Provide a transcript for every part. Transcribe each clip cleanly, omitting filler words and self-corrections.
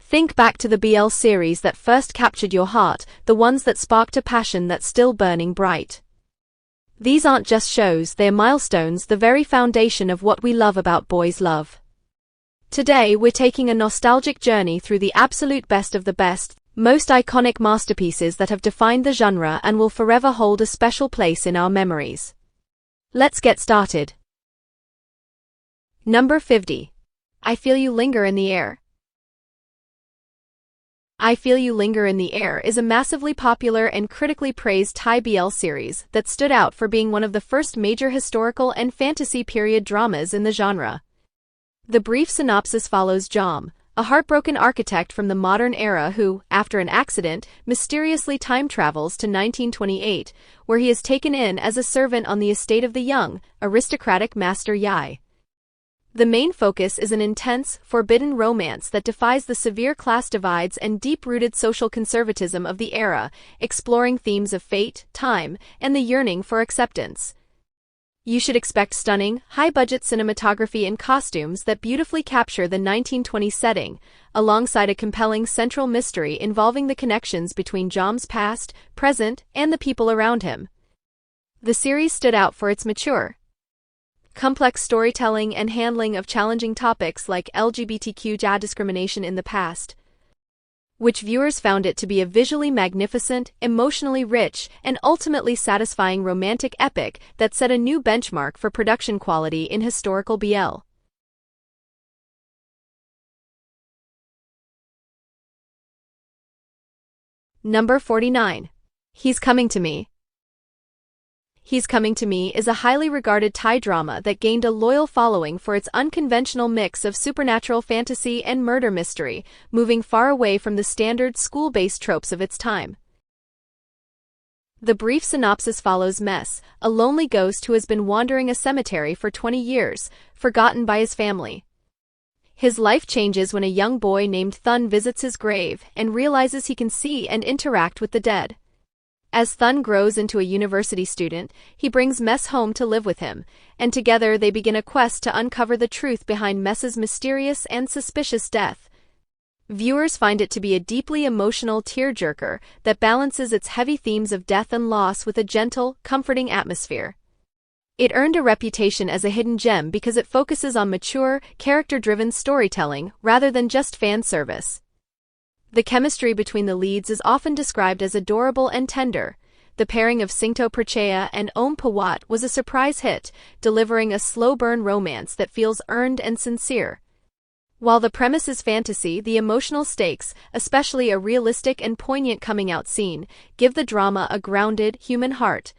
Think back to the BL series that first captured your heart, the ones that sparked a passion that's still burning bright. These aren't just shows, they're milestones, the very foundation of what we love about boys' love. Today we're taking a nostalgic journey through the absolute best of the best, most iconic masterpieces that have defined the genre and will forever hold a special place in our memories. Let's get started. Number 50. I Feel You Linger in the Air. I Feel You Linger in the Air is a massively popular and critically praised Thai BL series that stood out for being one of the first major historical and fantasy period dramas in the genre. The brief synopsis follows Jom, a heartbroken architect from the modern era who, after an accident, mysteriously time travels to 1928, where he is taken in as a servant on the estate of the young, aristocratic Master Yai. The main focus is an intense, forbidden romance that defies the severe class divides and deep-rooted social conservatism of the era, exploring themes of fate, time, and the yearning for acceptance. You should expect stunning, high-budget cinematography and costumes that beautifully capture the 1920s setting, alongside a compelling central mystery involving the connections between Jom's past, present, and the people around him. The series stood out for its mature, complex storytelling and handling of challenging topics like LGBTQ discrimination in the past, which viewers found it to be a visually magnificent, emotionally rich, and ultimately satisfying romantic epic that set a new benchmark for production quality in historical BL. Number 49. He's Coming to Me. He's Coming to Me is a highly regarded Thai drama that gained a loyal following for its unconventional mix of supernatural fantasy and murder mystery, moving far away from the standard school-based tropes of its time. The brief synopsis follows Mess, a lonely ghost who has been wandering a cemetery for 20 years, forgotten by his family. His life changes when a young boy named Thun visits his grave and realizes he can see and interact with the dead. As Thun grows into a university student, he brings Mess home to live with him, and together they begin a quest to uncover the truth behind Mess's mysterious and suspicious death. Viewers find it to be a deeply emotional tearjerker that balances its heavy themes of death and loss with a gentle, comforting atmosphere. It earned a reputation as a hidden gem because it focuses on mature, character-driven storytelling rather than just fan service. The chemistry between the leads is often described as adorable and tender. The pairing of Singto Perchaya and Om Pawat was a surprise hit, delivering a slow-burn romance that feels earned and sincere. While the premise is fantasy, the emotional stakes, especially a realistic and poignant coming-out scene, give the drama a grounded, human heart.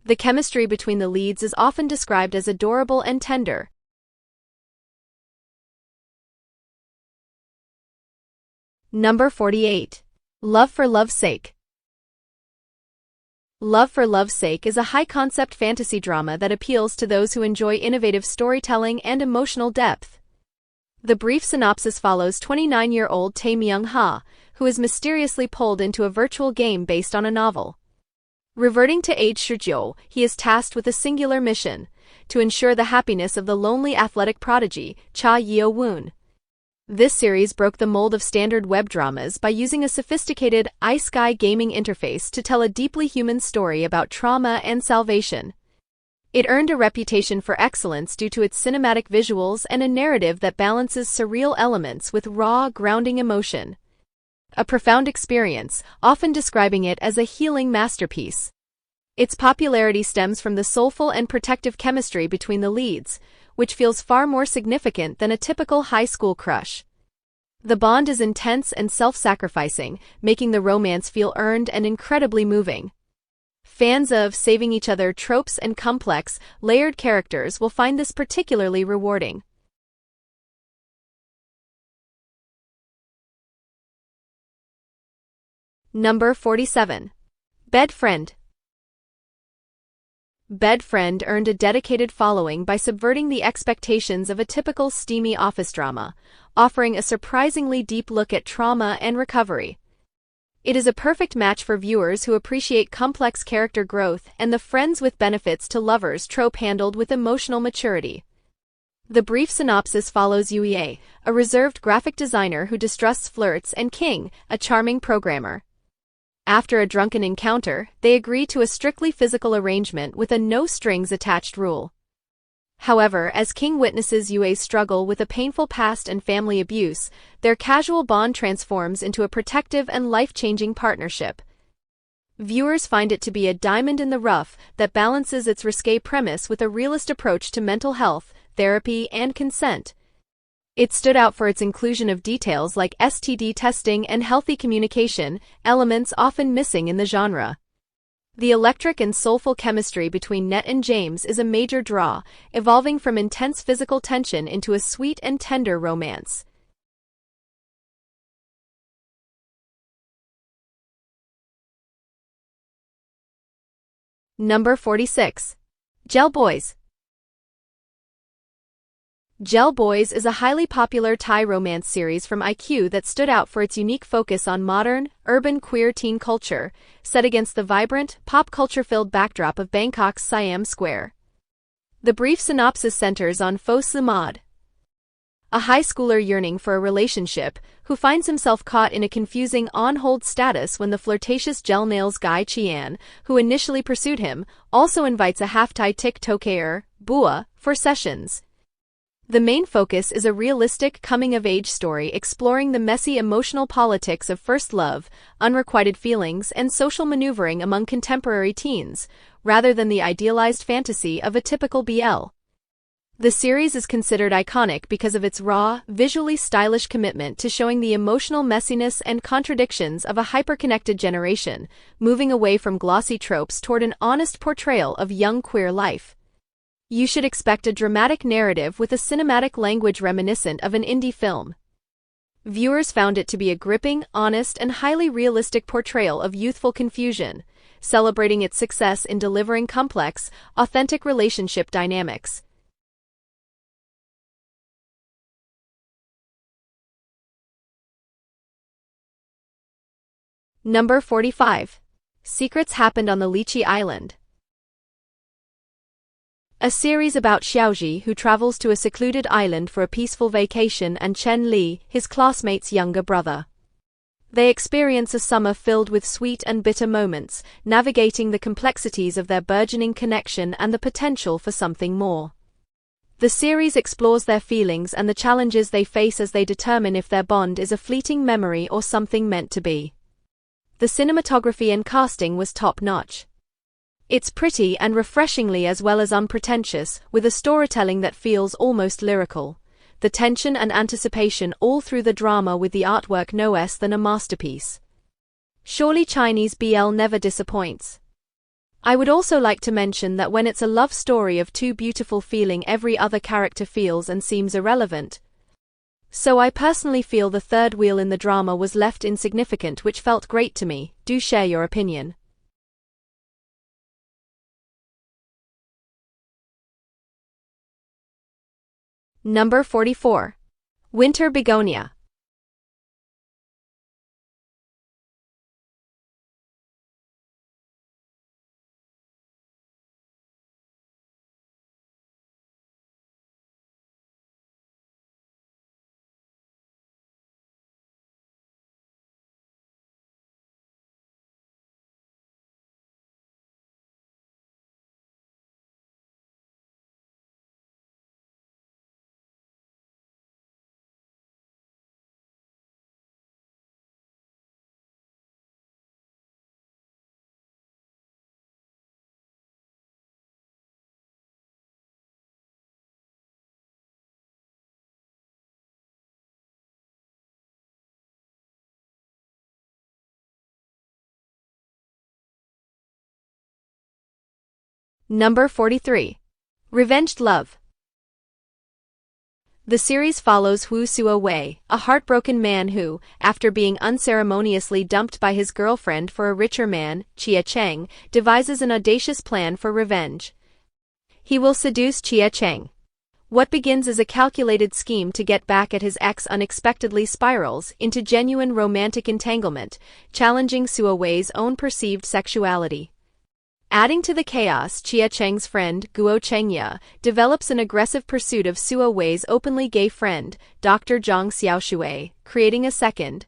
The chemistry between the leads is often described as adorable and tender. Number 48. Love for Love's Sake. Love for Love's Sake is a high-concept fantasy drama that appeals to those who enjoy innovative storytelling and emotional depth. The brief synopsis follows 29-year-old Tae Myung-ha, who is mysteriously pulled into a virtual game based on a novel. Reverting to age Shujyo, he is tasked with a singular mission: to ensure the happiness of the lonely athletic prodigy, Cha Yeo-woon. This series broke the mold of standard web dramas by using a sophisticated iSky gaming interface to tell a deeply human story about trauma and salvation. It earned a reputation for excellence due to its cinematic visuals and a narrative that balances surreal elements with raw, grounding emotion. A profound experience, often describing it as a healing masterpiece. Its popularity stems from the soulful and protective chemistry between the leads, which feels far more significant than a typical high school crush. The bond is intense and self-sacrificing, making the romance feel earned and incredibly moving. Fans of saving each other tropes and complex, layered characters will find this particularly rewarding. Number 47. Bed Friend. Bed Friend earned a dedicated following by subverting the expectations of a typical steamy office drama, offering a surprisingly deep look at trauma and recovery. It is a perfect match for viewers who appreciate complex character growth and the friends with benefits to lovers trope handled with emotional maturity. The brief synopsis follows Yue, a reserved graphic designer who distrusts flirts, and King, a charming programmer. After a drunken encounter, they agree to a strictly physical arrangement with a no-strings-attached rule. However, as King witnesses Yue's struggle with a painful past and family abuse, their casual bond transforms into a protective and life-changing partnership. Viewers find it to be a diamond in the rough that balances its risque premise with a realist approach to mental health, therapy, and consent. It stood out for its inclusion of details like STD testing and healthy communication, elements often missing in the genre. The electric and soulful chemistry between Net and James is a major draw, evolving from intense physical tension into a sweet and tender romance. Number 46. Gel Boys. Gel Boys is a highly popular Thai romance series from IQ that stood out for its unique focus on modern, urban queer teen culture, set against the vibrant, pop culture-filled backdrop of Bangkok's Siam Square. The brief synopsis centers on Pho Sumad, a high schooler yearning for a relationship, who finds himself caught in a confusing on-hold status when the flirtatious gel nails guy Chian, who initially pursued him, also invites a half-Thai TikToker, Bua, for sessions. The main focus is a realistic coming-of-age story exploring the messy emotional politics of first love, unrequited feelings, and social maneuvering among contemporary teens, rather than the idealized fantasy of a typical BL. The series is considered iconic because of its raw, visually stylish commitment to showing the emotional messiness and contradictions of a hyper-connected generation, moving away from glossy tropes toward an honest portrayal of young queer life. You should expect a dramatic narrative with a cinematic language reminiscent of an indie film. Viewers found it to be a gripping, honest, and highly realistic portrayal of youthful confusion, celebrating its success in delivering complex, authentic relationship dynamics. Number 45. Secrets Happened on the Lychee Island. A series about Xiaoji, who travels to a secluded island for a peaceful vacation, and Chen Li, his classmate's younger brother. They experience a summer filled with sweet and bitter moments, navigating the complexities of their burgeoning connection and the potential for something more. The series explores their feelings and the challenges they face as they determine if their bond is a fleeting memory or something meant to be. The cinematography and casting was top-notch. It's pretty and refreshingly as well as unpretentious, with a storytelling that feels almost lyrical. The tension and anticipation all through the drama, with the artwork no less than a masterpiece. Surely Chinese BL never disappoints. I would also like to mention that when it's a love story of two beautiful feeling, every other character feels and seems irrelevant. So I personally feel the third wheel in the drama was left insignificant, which felt great to me. Do share your opinion. Number 44. Winter Begonia. Number 43. Revenged Love. The series follows Hu Suo Wei, a heartbroken man who, after being unceremoniously dumped by his girlfriend for a richer man, Chia Cheng, devises an audacious plan for revenge. He will seduce Chia Cheng. What begins as a calculated scheme to get back at his ex unexpectedly spirals into genuine romantic entanglement, challenging Suo Wei's own perceived sexuality. Adding to the chaos, Chia Cheng's friend, Guo Chengya, develops an aggressive pursuit of Suo Wei's openly gay friend, Dr. Zhang Xiaoshui, creating a second,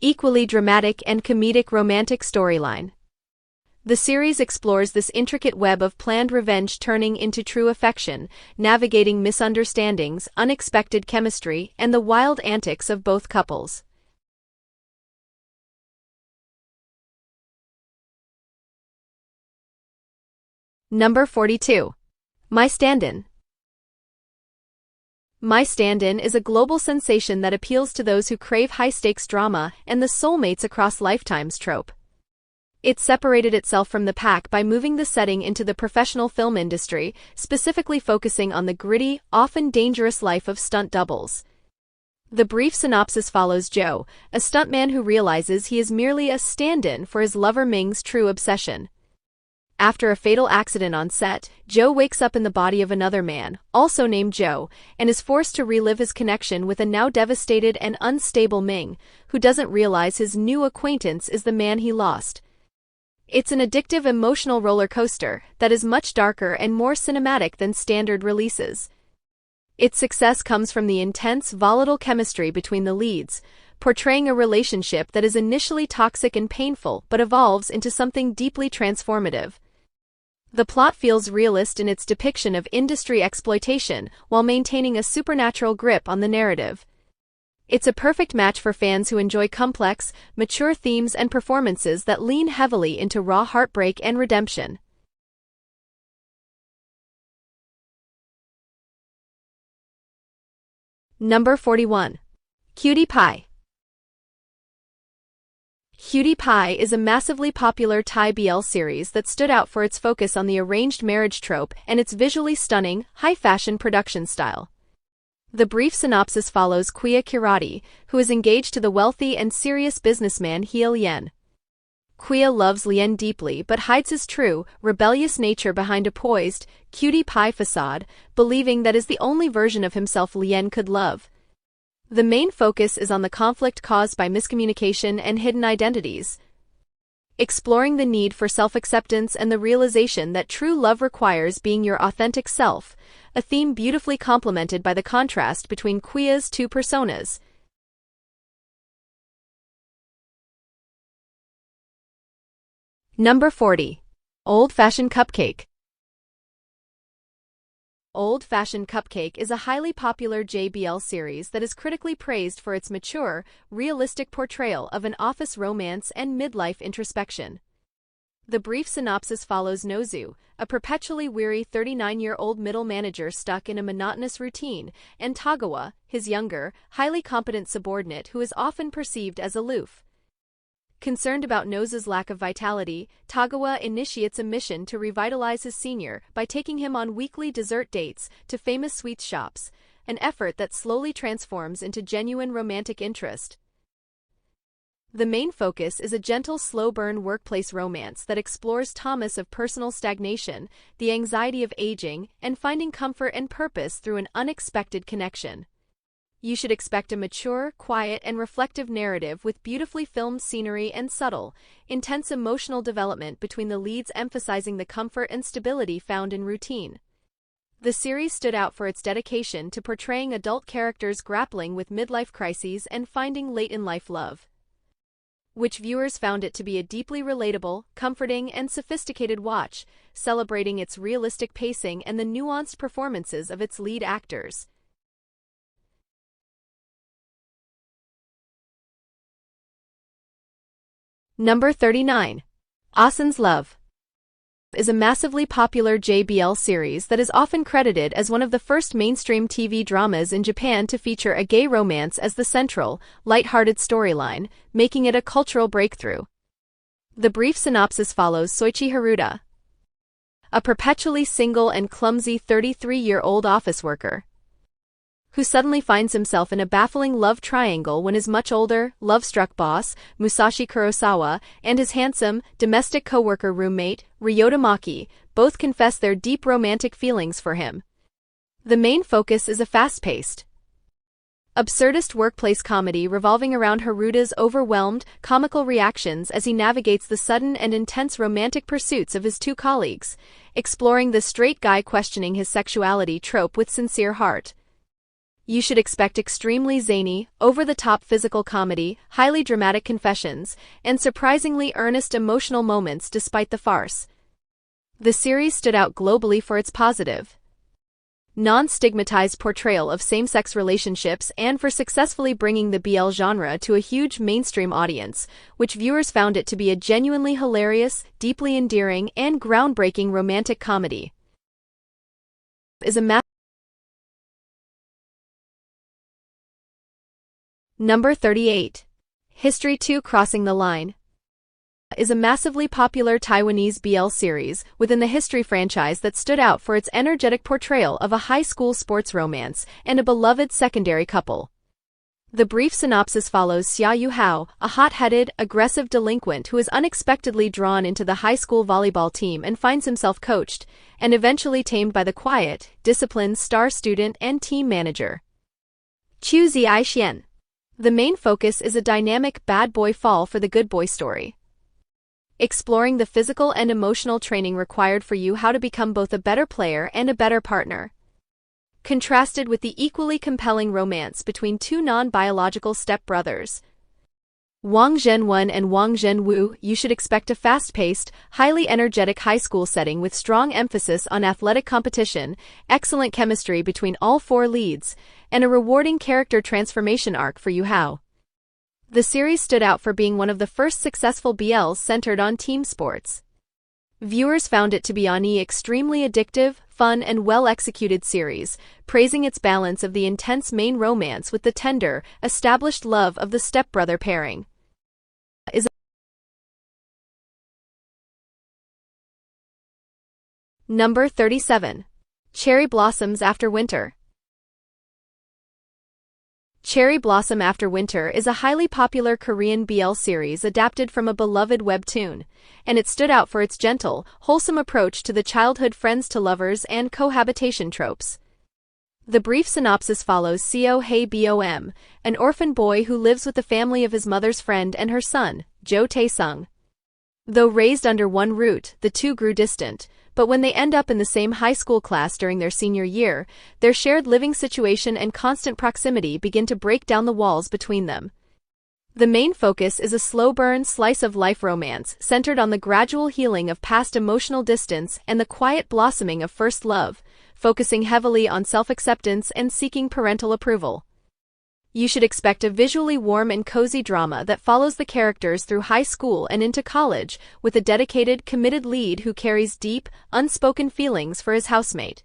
equally dramatic and comedic romantic storyline. The series explores this intricate web of planned revenge turning into true affection, navigating misunderstandings, unexpected chemistry, and the wild antics of both couples. Number 42. My Stand-In. My Stand-In is a global sensation that appeals to those who crave high-stakes drama and the soulmates across lifetimes trope. It separated itself from the pack by moving the setting into the professional film industry, specifically focusing on the gritty, often dangerous life of stunt doubles. The brief synopsis follows Joe, a stuntman who realizes he is merely a stand-in for his lover Ming's true obsession. After a fatal accident on set, Joe wakes up in the body of another man, also named Joe, and is forced to relive his connection with a now devastated and unstable Ming, who doesn't realize his new acquaintance is the man he lost. It's an addictive emotional roller coaster that is much darker and more cinematic than standard releases. Its success comes from the intense, volatile chemistry between the leads, portraying a relationship that is initially toxic and painful but evolves into something deeply transformative. The plot feels realist in its depiction of industry exploitation while maintaining a supernatural grip on the narrative. It's a perfect match for fans who enjoy complex, mature themes and performances that lean heavily into raw heartbreak and redemption. Number 41. Cutie Pie. Cutie Pie is a massively popular Thai BL series that stood out for its focus on the arranged marriage trope and its visually stunning, high-fashion production style. The brief synopsis follows Quia Kirati, who is engaged to the wealthy and serious businessman He Lien. Quia loves Lien deeply but hides his true, rebellious nature behind a poised, cutie pie facade, believing that is the only version of himself Lien could love. The main focus is on the conflict caused by miscommunication and hidden identities, exploring the need for self-acceptance and the realization that true love requires being your authentic self, a theme beautifully complemented by the contrast between Quia's two personas. Number 40. Old-Fashioned Cupcake. Old-Fashioned Cupcake is a highly popular JBL series that is critically praised for its mature, realistic portrayal of an office romance and midlife introspection. The brief synopsis follows Nozu, a perpetually weary 39-year-old middle manager stuck in a monotonous routine, and Tagawa, his younger, highly competent subordinate who is often perceived as aloof. Concerned about Nozu's lack of vitality, Tagawa initiates a mission to revitalize his senior by taking him on weekly dessert dates to famous sweets shops, an effort that slowly transforms into genuine romantic interest. The main focus is a gentle, slow-burn workplace romance that explores Thomas of personal stagnation, the anxiety of aging, and finding comfort and purpose through an unexpected connection. You should expect a mature, quiet, and reflective narrative with beautifully filmed scenery and subtle, intense emotional development between the leads, emphasizing the comfort and stability found in routine. The series stood out for its dedication to portraying adult characters grappling with midlife crises and finding late-in-life love, which viewers found it to be a deeply relatable, comforting, and sophisticated watch, celebrating its realistic pacing and the nuanced performances of its lead actors. Number 39. Asen's Love is a massively popular JBL series that is often credited as one of the first mainstream TV dramas in Japan to feature a gay romance as the central, light-hearted storyline, making it a cultural breakthrough. The brief synopsis follows Soichi Haruta, a perpetually single and clumsy 33-year-old office worker, who suddenly finds himself in a baffling love triangle when his much older, love-struck boss, Musashi Kurosawa, and his handsome, domestic co-worker roommate, Ryota Maki, both confess their deep romantic feelings for him. The main focus is a fast-paced, absurdist workplace comedy revolving around Haruda's overwhelmed, comical reactions as he navigates the sudden and intense romantic pursuits of his two colleagues, exploring the straight guy questioning his sexuality trope with sincere heart. You should expect extremely zany, over-the-top physical comedy, highly dramatic confessions, and surprisingly earnest emotional moments despite the farce. The series stood out globally for its positive, non-stigmatized portrayal of same-sex relationships and for successfully bringing the BL genre to a huge mainstream audience, which viewers found it to be a genuinely hilarious, deeply endearing, and groundbreaking romantic comedy. Number 38. History 2 Crossing the Line is a massively popular Taiwanese BL series within the History franchise that stood out for its energetic portrayal of a high school sports romance and a beloved secondary couple. The brief synopsis follows Xia Yuhao, a hot-headed, aggressive delinquent who is unexpectedly drawn into the high school volleyball team and finds himself coached, and eventually tamed by the quiet, disciplined star student and team manager, Chu Zixian. The main focus is a dynamic bad boy fall for the good boy story, exploring the physical and emotional training required for you how to become both a better player and a better partner. Contrasted with the equally compelling romance between two non-biological step-brothers, Wang Zhenwen and Wang Zhenwu, you should expect a fast-paced, highly energetic high school setting with strong emphasis on athletic competition, excellent chemistry between all four leads, and a rewarding character transformation arc for Yuhao. The series stood out for being one of the first successful BLs centered on team sports. Viewers found it to be an extremely addictive, fun and well-executed series, praising its balance of the intense main romance with the tender, established love of the stepbrother pairing. Number 37. Cherry Blossoms After Winter. Cherry Blossom After Winter is a highly popular Korean BL series adapted from a beloved webtoon, and it stood out for its gentle, wholesome approach to the childhood friends-to-lovers and cohabitation tropes. The brief synopsis follows Seo Hae Bom, an orphan boy who lives with the family of his mother's friend and her son, Jo Tae-sung. Though raised under one roof, the two grew distant, but when they end up in the same high school class during their senior year, their shared living situation and constant proximity begin to break down the walls between them. The main focus is a slow-burn slice-of-life romance centered on the gradual healing of past emotional distance and the quiet blossoming of first love, focusing heavily on self-acceptance and seeking parental approval. You should expect a visually warm and cozy drama that follows the characters through high school and into college, with a dedicated, committed lead who carries deep, unspoken feelings for his housemate.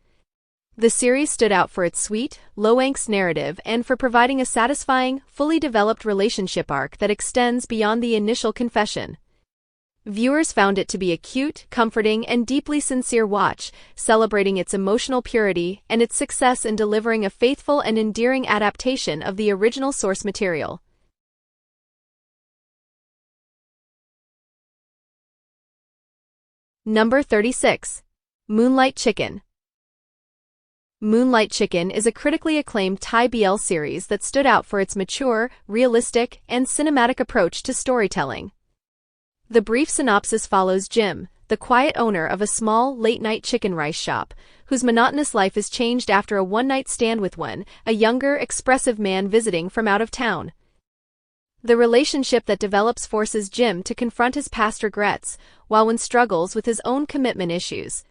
The series stood out for its sweet, low-angst narrative and for providing a satisfying, fully developed relationship arc that extends beyond the initial confession. Viewers found it to be a cute, comforting, and deeply sincere watch, celebrating its emotional purity and its success in delivering a faithful and endearing adaptation of the original source material. Number 36. Moonlight Chicken. Moonlight Chicken is a critically acclaimed Thai BL series that stood out for its mature, realistic, and cinematic approach to storytelling. The brief synopsis follows Jim, the quiet owner of a small, late-night chicken rice shop, whose monotonous life is changed after a one-night stand with a younger, expressive man visiting from out of town. The relationship that develops forces Jim to confront his past regrets, while one struggles with his own commitment issues.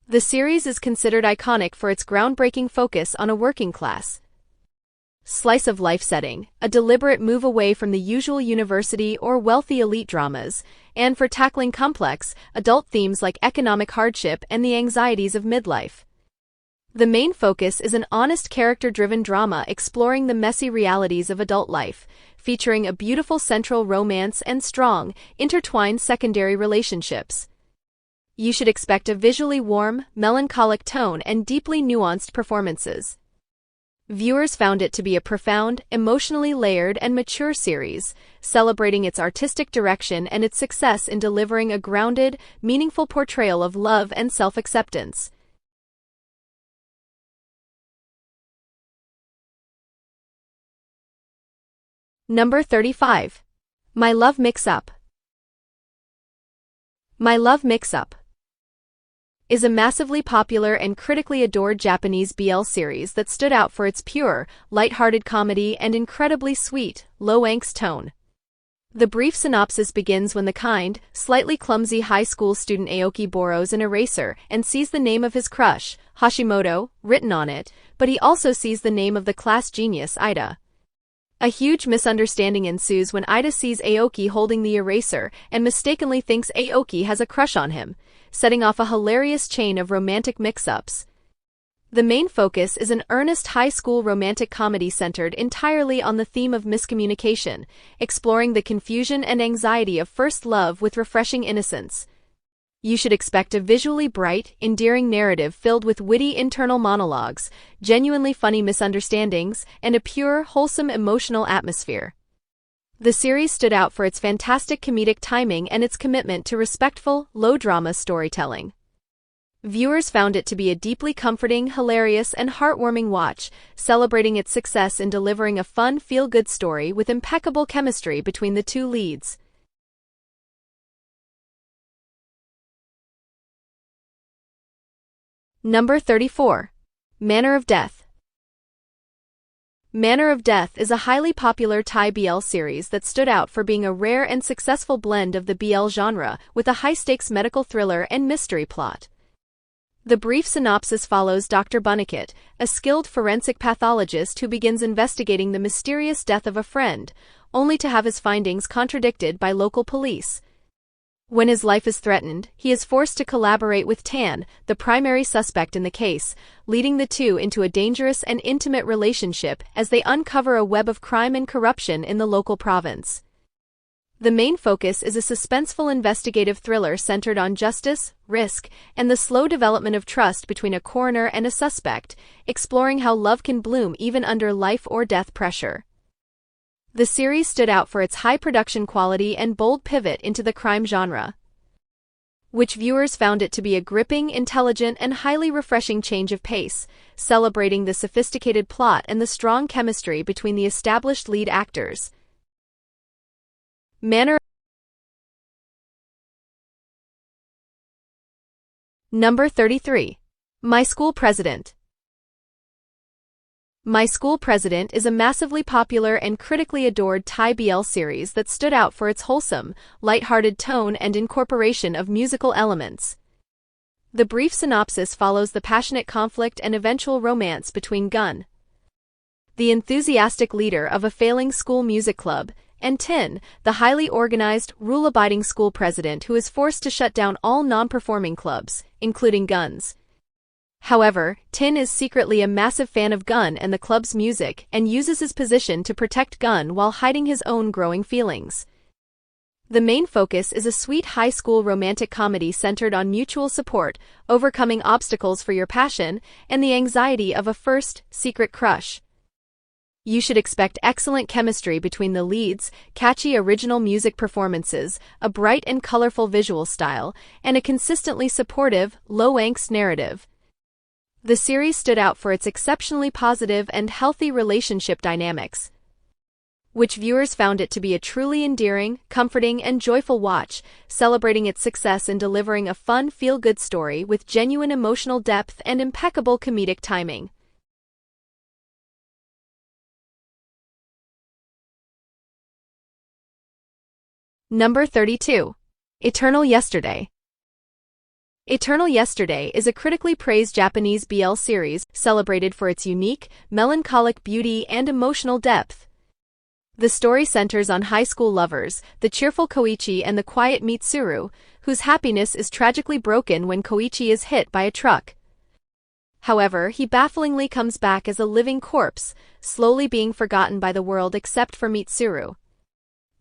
The series is considered iconic for its groundbreaking focus on a working-class slice-of-life setting, a deliberate move away from the usual university or wealthy elite dramas, and for tackling complex, adult themes like economic hardship and the anxieties of midlife. The main focus is an honest character-driven drama exploring the messy realities of adult life, featuring a beautiful central romance and strong, intertwined secondary relationships. You should expect a visually warm, melancholic tone and deeply nuanced performances. Viewers found it to be a profound, emotionally layered and mature series, celebrating its artistic direction and its success in delivering a grounded, meaningful portrayal of love and self-acceptance. Number 35. My Love Mix-Up. My Love Mix-Up is a massively popular and critically adored Japanese BL series that stood out for its pure, light-hearted comedy and incredibly sweet, low-angst tone. The brief synopsis begins when the kind, slightly clumsy high school student Aoki borrows an eraser and sees the name of his crush, Hashimoto, written on it, but he also sees the name of the class genius Ida. A huge misunderstanding ensues when Ida sees Aoki holding the eraser and mistakenly thinks Aoki has a crush on him, setting off a hilarious chain of romantic mix-ups. The main focus is an earnest high school romantic comedy centered entirely on the theme of miscommunication, exploring the confusion and anxiety of first love with refreshing innocence. You should expect a visually bright, endearing narrative filled with witty internal monologues, genuinely funny misunderstandings, and a pure, wholesome emotional atmosphere. The series stood out for its fantastic comedic timing and its commitment to respectful, low-drama storytelling. Viewers found it to be a deeply comforting, hilarious, and heartwarming watch, celebrating its success in delivering a fun, feel-good story with impeccable chemistry between the two leads. Number 34. Manner of Death. Manner of Death is a highly popular Thai BL series that stood out for being a rare and successful blend of the BL genre with a high-stakes medical thriller and mystery plot. The brief synopsis follows Dr. Bunnicut, a skilled forensic pathologist who begins investigating the mysterious death of a friend, only to have his findings contradicted by local police. When his life is threatened, he is forced to collaborate with Tan, the primary suspect in the case, leading the two into a dangerous and intimate relationship as they uncover a web of crime and corruption in the local province. The main focus is a suspenseful investigative thriller centered on justice, risk, and the slow development of trust between a coroner and a suspect, exploring how love can bloom even under life-or-death pressure. The series stood out for its high production quality and bold pivot into the crime genre, which viewers found it to be a gripping, intelligent, and highly refreshing change of pace, celebrating the sophisticated plot and the strong chemistry between the established lead actors. Manner. Number 33. My School President. My School President is a massively popular and critically adored Thai BL series that stood out for its wholesome, light-hearted tone and incorporation of musical elements. The brief synopsis follows the passionate conflict and eventual romance between Gun, the enthusiastic leader of a failing school music club, and Tin, the highly organized, rule-abiding school president who is forced to shut down all non-performing clubs, including Gun's. However, Tin is secretly a massive fan of Gun and the club's music and uses his position to protect Gun while hiding his own growing feelings. The main focus is a sweet high school romantic comedy centered on mutual support, overcoming obstacles for your passion, and the anxiety of a first, secret crush. You should expect excellent chemistry between the leads, catchy original music performances, a bright and colorful visual style, and a consistently supportive, low-angst narrative. The series stood out for its exceptionally positive and healthy relationship dynamics, which viewers found it to be a truly endearing, comforting, and joyful watch, celebrating its success in delivering a fun, feel-good story with genuine emotional depth and impeccable comedic timing. Number 32. Eternal Yesterday. Eternal Yesterday is a critically praised Japanese BL series celebrated for its unique, melancholic beauty and emotional depth. The story centers on high school lovers, the cheerful Koichi and the quiet Mitsuru, whose happiness is tragically broken when Koichi is hit by a truck. However, he bafflingly comes back as a living corpse, slowly being forgotten by the world except for Mitsuru.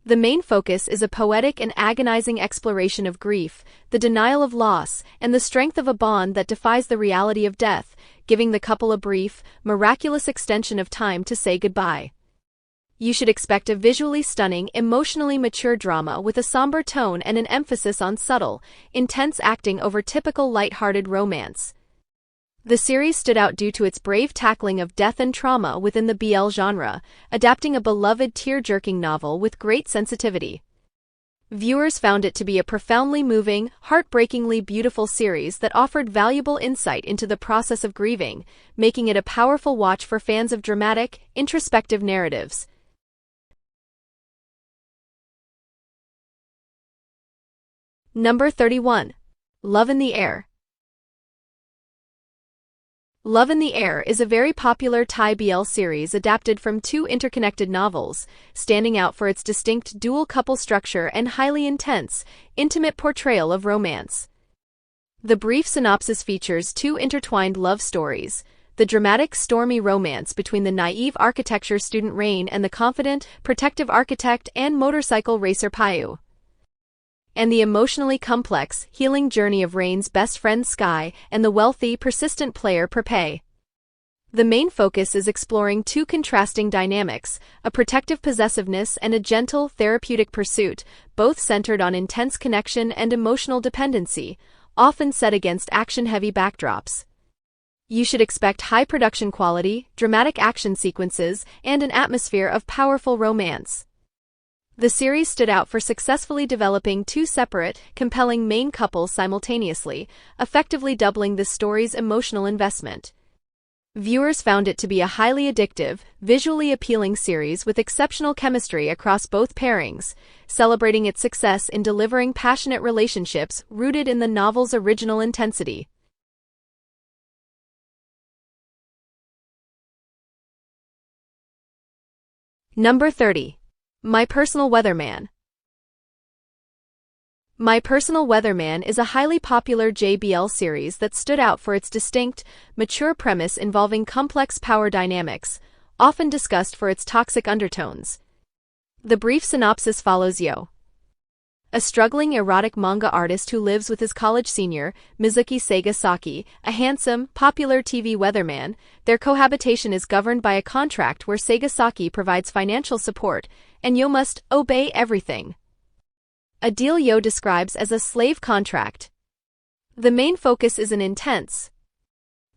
The main focus is a poetic and agonizing exploration of grief, the denial of loss, and the strength of a bond that defies the reality of death, giving the couple a brief, miraculous extension of time to say goodbye. You should expect a visually stunning, emotionally mature drama with a somber tone and an emphasis on subtle, intense acting over typical light-hearted romance. The series stood out due to its brave tackling of death and trauma within the BL genre, adapting a beloved tear-jerking novel with great sensitivity. Viewers found it to be a profoundly moving, heartbreakingly beautiful series that offered valuable insight into the process of grieving, making it a powerful watch for fans of dramatic, introspective narratives. Number 31. Love in the Air. Love in the Air is a very popular Thai BL series adapted from two interconnected novels, standing out for its distinct dual couple structure and highly intense, intimate portrayal of romance. The brief synopsis features two intertwined love stories: the dramatic, stormy romance between the naive architecture student Rain and the confident, protective architect and motorcycle racer Payu, and the emotionally complex, healing journey of Rain's best friend Sky and the wealthy, persistent player Perpay. The main focus is exploring two contrasting dynamics, a protective possessiveness and a gentle, therapeutic pursuit, both centered on intense connection and emotional dependency, often set against action-heavy backdrops. You should expect high production quality, dramatic action sequences, and an atmosphere of powerful romance. The series stood out for successfully developing two separate, compelling main couples simultaneously, effectively doubling the story's emotional investment. Viewers found it to be a highly addictive, visually appealing series with exceptional chemistry across both pairings, celebrating its success in delivering passionate relationships rooted in the novel's original intensity. Number 30. My Personal Weatherman. My Personal Weatherman is a highly popular JBL series that stood out for its distinct, mature premise involving complex power dynamics, often discussed for its toxic undertones. The brief synopsis follows Yo, a struggling erotic manga artist who lives with his college senior, Mizuki Seiga Saki, a handsome, popular TV weatherman. Their cohabitation is governed by a contract where Seiga Saki provides financial support, and Yo must obey everything. A deal Yo describes as a slave contract. The main focus is an intense,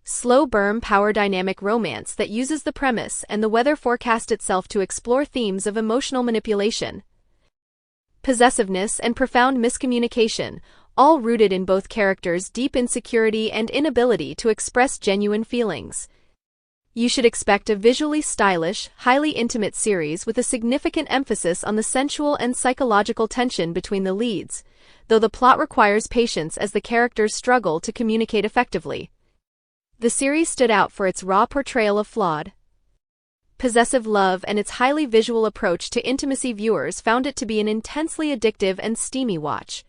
slow-burn power dynamic romance that uses the premise and the weather forecast itself to explore themes of emotional manipulation, possessiveness, and profound miscommunication, all rooted in both characters' deep insecurity and inability to express genuine feelings. You should expect a visually stylish, highly intimate series with a significant emphasis on the sensual and psychological tension between the leads, though the plot requires patience as the characters struggle to communicate effectively. The series stood out for its raw portrayal of flawed, possessive love, and its highly visual approach to intimacy. Viewers found it to be an intensely addictive and steamy watch.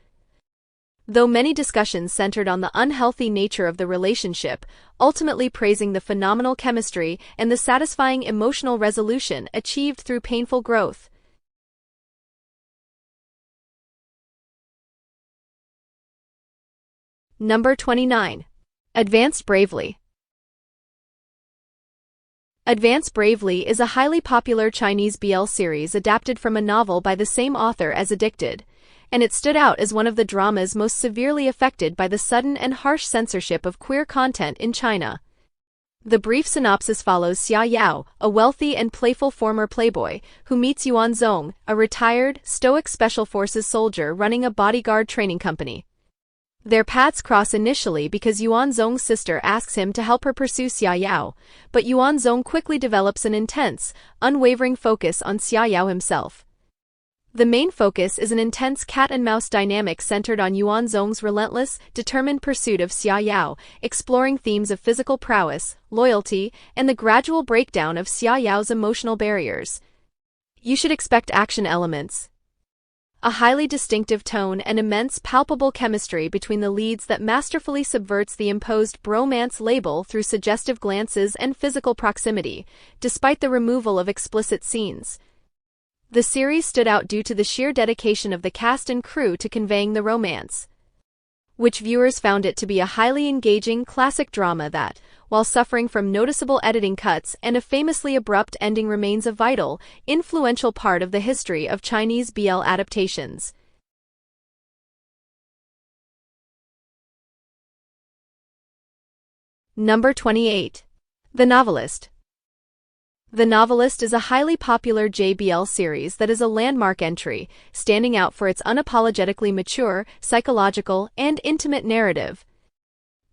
Though many discussions centered on the unhealthy nature of the relationship, ultimately praising the phenomenal chemistry and the satisfying emotional resolution achieved through painful growth. Number 29. Advanced Bravely. Advance Bravely is a highly popular Chinese BL series adapted from a novel by the same author as Addicted, and it stood out as one of the drama's most severely affected by the sudden and harsh censorship of queer content in China. The brief synopsis follows Xia Yao, a wealthy and playful former playboy, who meets Yuan Zong, a retired, stoic special forces soldier running a bodyguard training company. Their paths cross initially because Yuan Zong's sister asks him to help her pursue Xia Yao, but Yuan Zong quickly develops an intense, unwavering focus on Xia Yao himself. The main focus is an intense cat-and-mouse dynamic centered on Yuan Zong's relentless, determined pursuit of Xia Yao, exploring themes of physical prowess, loyalty, and the gradual breakdown of Xia Yao's emotional barriers. You should expect action elements, a highly distinctive tone, and immense palpable chemistry between the leads that masterfully subverts the imposed bromance label through suggestive glances and physical proximity, despite the removal of explicit scenes. The series stood out due to the sheer dedication of the cast and crew to conveying the romance, which viewers found it to be a highly engaging classic drama that, while suffering from noticeable editing cuts and a famously abrupt ending, remains a vital, influential part of the history of Chinese BL adaptations. Number 28. The Novelist. The Novelist is a highly popular JBL series that is a landmark entry, standing out for its unapologetically mature, psychological, and intimate narrative.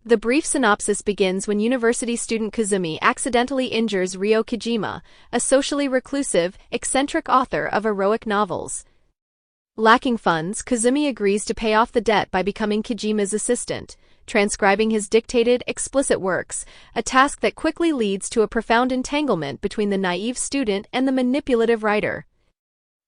The brief synopsis begins when university student Kazumi accidentally injures Ryo Kojima, a socially reclusive, eccentric author of heroic novels. Lacking funds, Kazumi agrees to pay off the debt by becoming Kojima's assistant, transcribing his dictated, explicit works, a task that quickly leads to a profound entanglement between the naive student and the manipulative writer.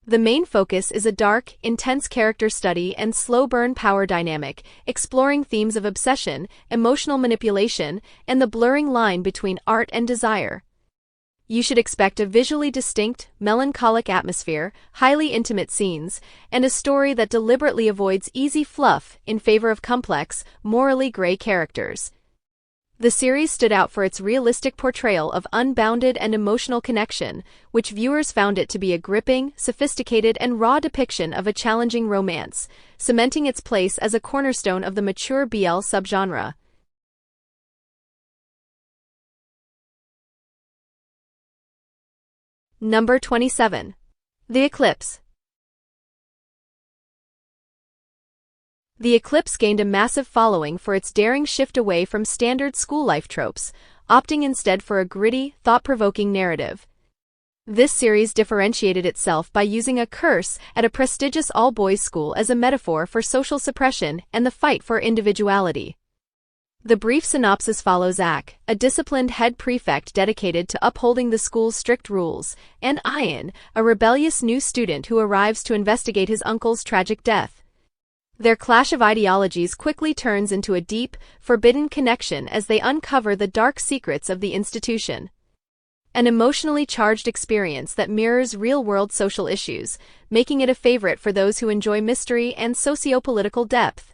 The main focus is a dark, intense character study and slow-burn power dynamic, exploring themes of obsession, emotional manipulation, and the blurring line between art and desire. You should expect a visually distinct, melancholic atmosphere, highly intimate scenes, and a story that deliberately avoids easy fluff in favor of complex, morally gray characters. The series stood out for its realistic portrayal of unbounded and emotional connection, which viewers found it to be a gripping, sophisticated, and raw depiction of a challenging romance, cementing its place as a cornerstone of the mature BL subgenre. Number 27. The Eclipse. The Eclipse gained a massive following for its daring shift away from standard school life tropes, opting instead for a gritty, thought-provoking narrative. This series differentiated itself by using a curse at a prestigious all-boys school as a metaphor for social suppression and the fight for individuality. The brief synopsis follows Ak, a disciplined head prefect dedicated to upholding the school's strict rules, and Ian, a rebellious new student who arrives to investigate his uncle's tragic death. Their clash of ideologies quickly turns into a deep, forbidden connection as they uncover the dark secrets of the institution. An emotionally charged experience that mirrors real-world social issues, making it a favorite for those who enjoy mystery and sociopolitical depth.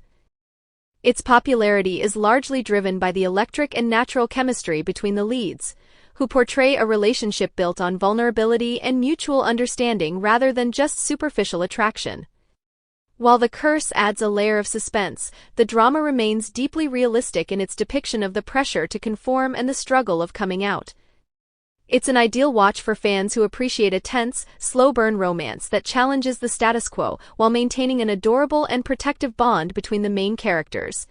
Its popularity is largely driven by the electric and natural chemistry between the leads, who portray a relationship built on vulnerability and mutual understanding rather than just superficial attraction. While the curse adds a layer of suspense, the drama remains deeply realistic in its depiction of the pressure to conform and the struggle of coming out. It's an ideal watch for fans who appreciate a tense, slow-burn romance that challenges the status quo while maintaining an adorable and protective bond between the main characters.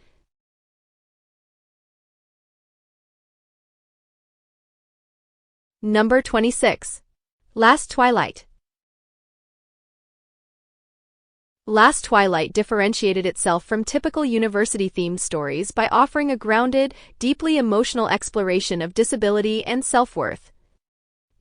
Number 26. Last Twilight. Last Twilight differentiated itself from typical university-themed stories by offering a grounded, deeply emotional exploration of disability and self-worth.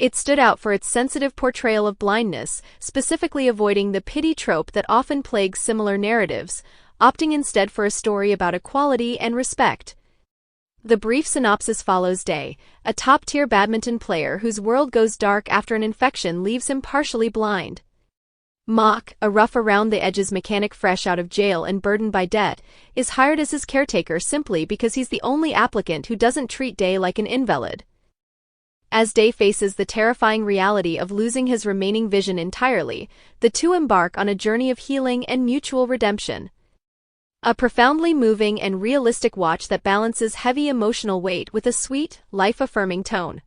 It stood out for its sensitive portrayal of blindness, specifically avoiding the pity trope that often plagues similar narratives, opting instead for a story about equality and respect. The brief synopsis follows Day, a top-tier badminton player whose world goes dark after an infection leaves him partially blind. Mock, a rough-around-the-edges mechanic fresh out of jail and burdened by debt, is hired as his caretaker simply because he's the only applicant who doesn't treat Day like an invalid. As Day faces the terrifying reality of losing his remaining vision entirely, the two embark on a journey of healing and mutual redemption. A profoundly moving and realistic watch that balances heavy emotional weight with a sweet, life-affirming tone.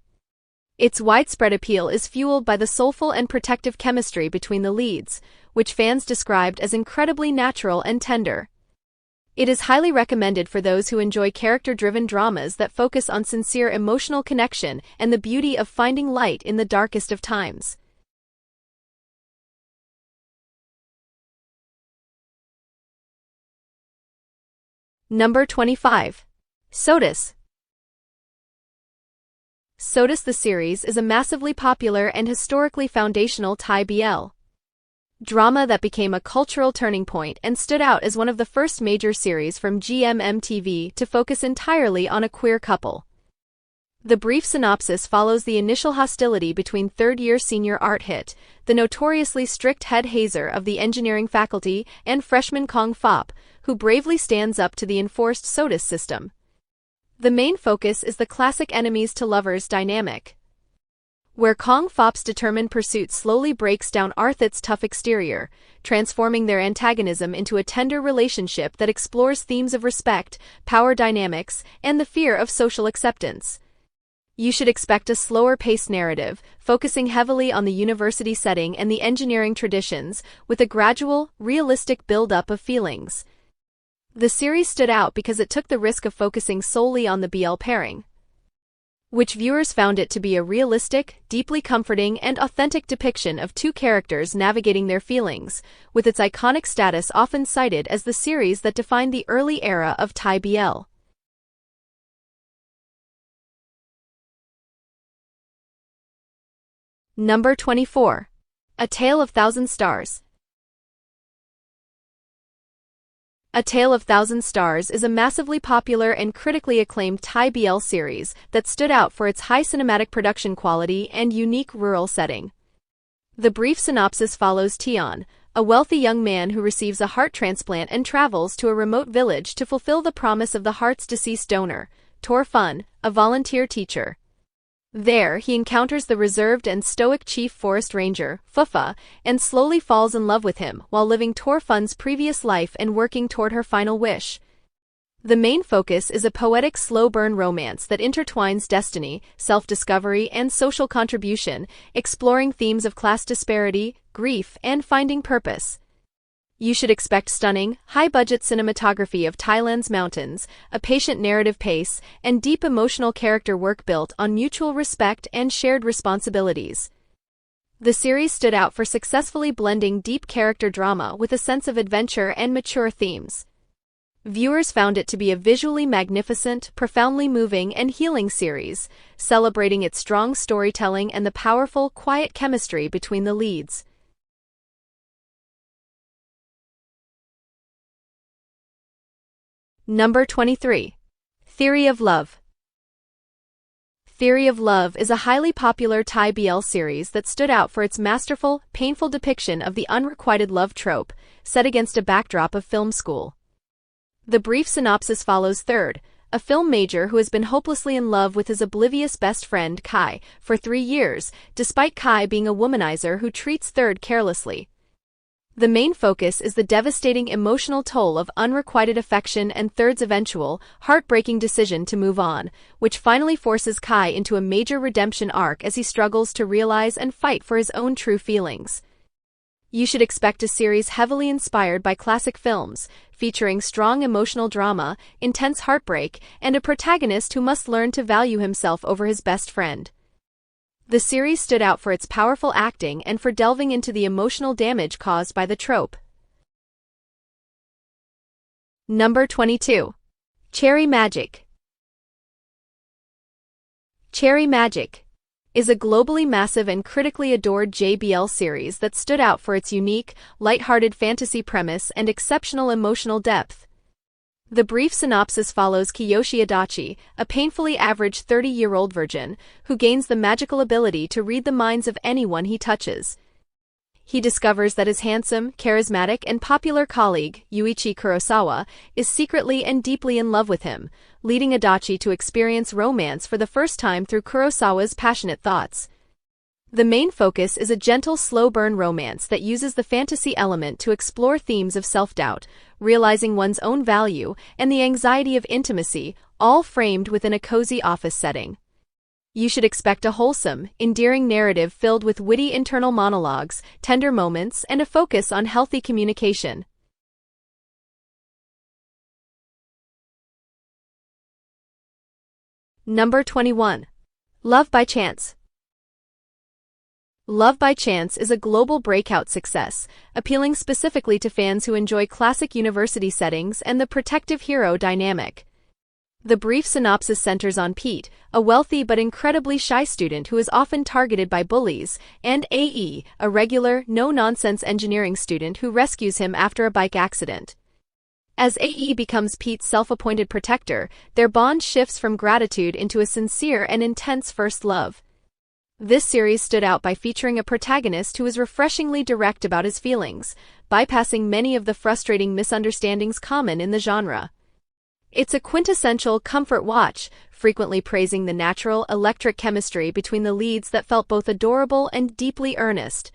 Its widespread appeal is fueled by the soulful and protective chemistry between the leads, which fans described as incredibly natural and tender. It is highly recommended for those who enjoy character-driven dramas that focus on sincere emotional connection and the beauty of finding light in the darkest of times. Number 25. Sodas. Sodas the series is a massively popular and historically foundational Thai BL drama that became a cultural turning point and stood out as one of the first major series from GMM TV to focus entirely on a queer couple. The brief synopsis follows the initial hostility between third-year senior Art Hit, the notoriously strict head hazer of the engineering faculty, and freshman Kong Fop, who bravely stands up to the enforced SOTUS system. The main focus is the classic enemies-to-lovers dynamic. where Kong Fop's determined pursuit slowly breaks down Arthit's tough exterior, transforming their antagonism into a tender relationship that explores themes of respect, power dynamics, and the fear of social acceptance. You should expect a slower-paced narrative, focusing heavily on the university setting and the engineering traditions, with a gradual, realistic build-up of feelings. The series stood out because it took the risk of focusing solely on the BL pairing, which viewers found it to be a realistic, deeply comforting, and authentic depiction of two characters navigating their feelings, with its iconic status often cited as the series that defined the early era of Thai BL. Number 24. A Tale of Thousand Stars. A Tale of Thousand Stars is a massively popular and critically acclaimed Thai BL series that stood out for its high cinematic production quality and unique rural setting. The brief synopsis follows Tion, a wealthy young man who receives a heart transplant and travels to a remote village to fulfill the promise of the heart's deceased donor, Tor Fun, a volunteer teacher. There, he encounters the reserved and stoic chief forest ranger, Fufa, and slowly falls in love with him while living Tor Fun's previous life and working toward her final wish. The main focus is a poetic slow-burn romance that intertwines destiny, self-discovery, and social contribution, exploring themes of class disparity, grief, and finding purpose. You should expect stunning, high-budget cinematography of Thailand's mountains, a patient narrative pace, and deep emotional character work built on mutual respect and shared responsibilities. The series stood out for successfully blending deep character drama with a sense of adventure and mature themes. Viewers found it to be a visually magnificent, profoundly moving, and healing series, celebrating its strong storytelling and the powerful, quiet chemistry between the leads. Number 23. Theory of Love. Theory of Love is a highly popular Thai BL series that stood out for its masterful, painful depiction of the unrequited love trope, set against a backdrop of film school. The brief synopsis follows Third, a film major who has been hopelessly in love with his oblivious best friend Kai for 3 years, despite Kai being a womanizer who treats Third carelessly. The main focus is the devastating emotional toll of unrequited affection and Third's eventual, heartbreaking decision to move on, which finally forces Kai into a major redemption arc as he struggles to realize and fight for his own true feelings. You should expect a series heavily inspired by classic films, featuring strong emotional drama, intense heartbreak, and a protagonist who must learn to value himself over his best friend. The series stood out for its powerful acting and for delving into the emotional damage caused by the trope. Number 22. Cherry Magic. Cherry Magic is a globally massive and critically adored JBL series that stood out for its unique, light-hearted fantasy premise and exceptional emotional depth. The brief synopsis follows Kiyoshi Adachi, a painfully average 30-year-old virgin, who gains the magical ability to read the minds of anyone he touches. He discovers that his handsome, charismatic, and popular colleague, Yuichi Kurosawa, is secretly and deeply in love with him, leading Adachi to experience romance for the first time through Kurosawa's passionate thoughts. The main focus is a gentle, slow-burn romance that uses the fantasy element to explore themes of self-doubt, realizing one's own value, and the anxiety of intimacy, all framed within a cozy office setting. You should expect a wholesome, endearing narrative filled with witty internal monologues, tender moments, and a focus on healthy communication. Number 21. Love by Chance. Love by Chance is a global breakout success, appealing specifically to fans who enjoy classic university settings and the protective hero dynamic. The brief synopsis centers on Pete, a wealthy but incredibly shy student who is often targeted by bullies, and AE, a regular, no-nonsense engineering student who rescues him after a bike accident. As AE becomes Pete's self-appointed protector, their bond shifts from gratitude into a sincere and intense first love. This series stood out by featuring a protagonist who is refreshingly direct about his feelings, bypassing many of the frustrating misunderstandings common in the genre. It's a quintessential comfort watch, frequently praising the natural electric chemistry between the leads that felt both adorable and deeply earnest.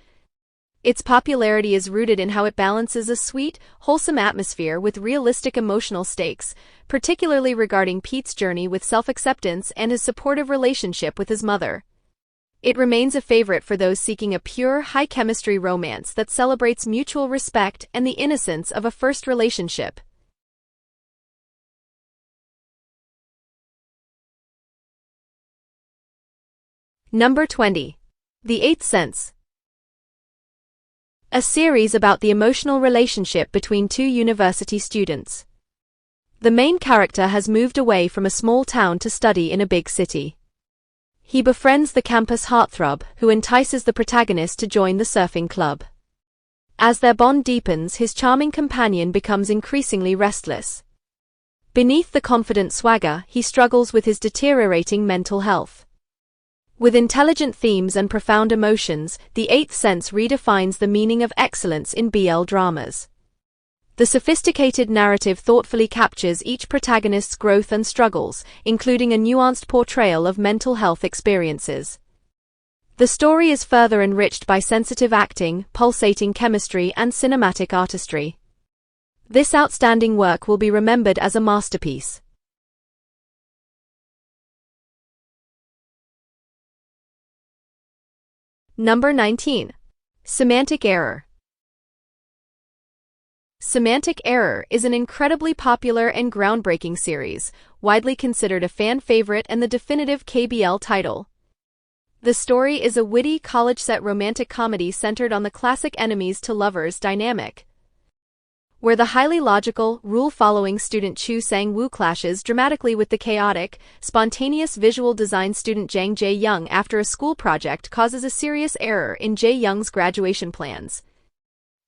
Its popularity is rooted in how it balances a sweet, wholesome atmosphere with realistic emotional stakes, particularly regarding Pete's journey with self-acceptance and his supportive relationship with his mother. It remains a favorite for those seeking a pure, high-chemistry romance that celebrates mutual respect and the innocence of a first relationship. Number 20. The Eighth Sense. A series about the emotional relationship between two university students. The main character has moved away from a small town to study in a big city. He befriends the campus heartthrob, who entices the protagonist to join the surfing club. As their bond deepens, his charming companion becomes increasingly restless. Beneath the confident swagger, he struggles with his deteriorating mental health. With intelligent themes and profound emotions, The Eighth Sense redefines the meaning of excellence in BL dramas. The sophisticated narrative thoughtfully captures each protagonist's growth and struggles, including a nuanced portrayal of mental health experiences. The story is further enriched by sensitive acting, pulsating chemistry, and cinematic artistry. This outstanding work will be remembered as a masterpiece. Number 19. Semantic Error. Semantic Error is an incredibly popular and groundbreaking series, widely considered a fan favorite and the definitive KBL title. The story is a witty, college-set romantic comedy centered on the classic enemies to lovers dynamic, where the highly logical, rule-following student Chu Sang-woo clashes dramatically with the chaotic, spontaneous visual design student Jang Jae-young after a school project causes a serious error in Jae-young's graduation plans.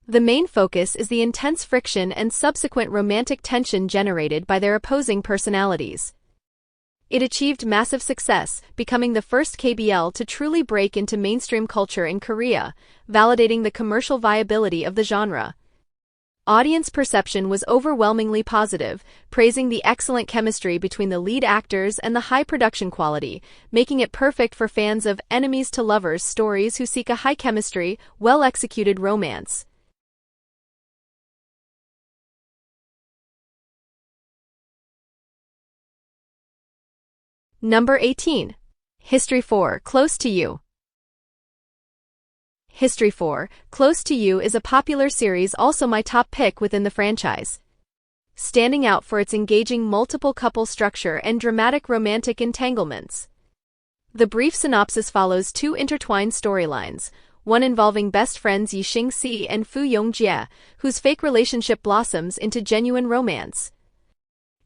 The main focus is the intense friction and subsequent romantic tension generated by their opposing personalities. It achieved massive success, becoming the first KBL to truly break into mainstream culture in Korea, validating the commercial viability of the genre. Audience perception was overwhelmingly positive, praising the excellent chemistry between the lead actors and the high production quality, making it perfect for fans of enemies to lovers stories who seek a high-chemistry, well-executed romance. Number 18. History 4, Close to You. History 4, Close to You is a popular series, also my top pick within the franchise. Standing out for its engaging multiple couple structure and dramatic romantic entanglements. The brief synopsis follows two intertwined storylines, one involving best friends Yi Xing-si and Fu Yong-jie, whose fake relationship blossoms into genuine romance,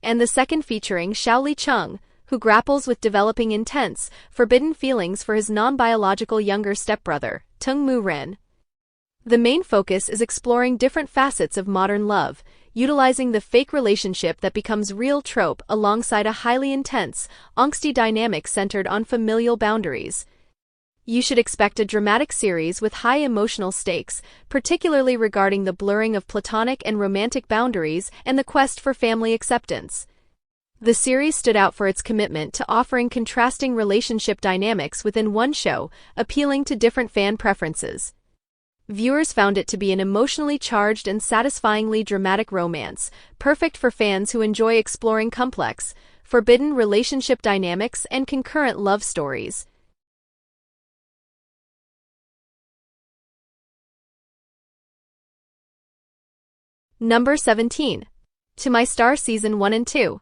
and the second featuring Xiao Li-chung, who grapples with developing intense, forbidden feelings for his non-biological younger stepbrother, Tung Moo-ren. The main focus is exploring different facets of modern love, utilizing the fake relationship that becomes real trope alongside a highly intense, angsty dynamic centered on familial boundaries. You should expect a dramatic series with high emotional stakes, particularly regarding the blurring of platonic and romantic boundaries and the quest for family acceptance. The series stood out for its commitment to offering contrasting relationship dynamics within one show, appealing to different fan preferences. Viewers found it to be an emotionally charged and satisfyingly dramatic romance, perfect for fans who enjoy exploring complex, forbidden relationship dynamics and concurrent love stories. Number 17. To My Star Season 1 and 2.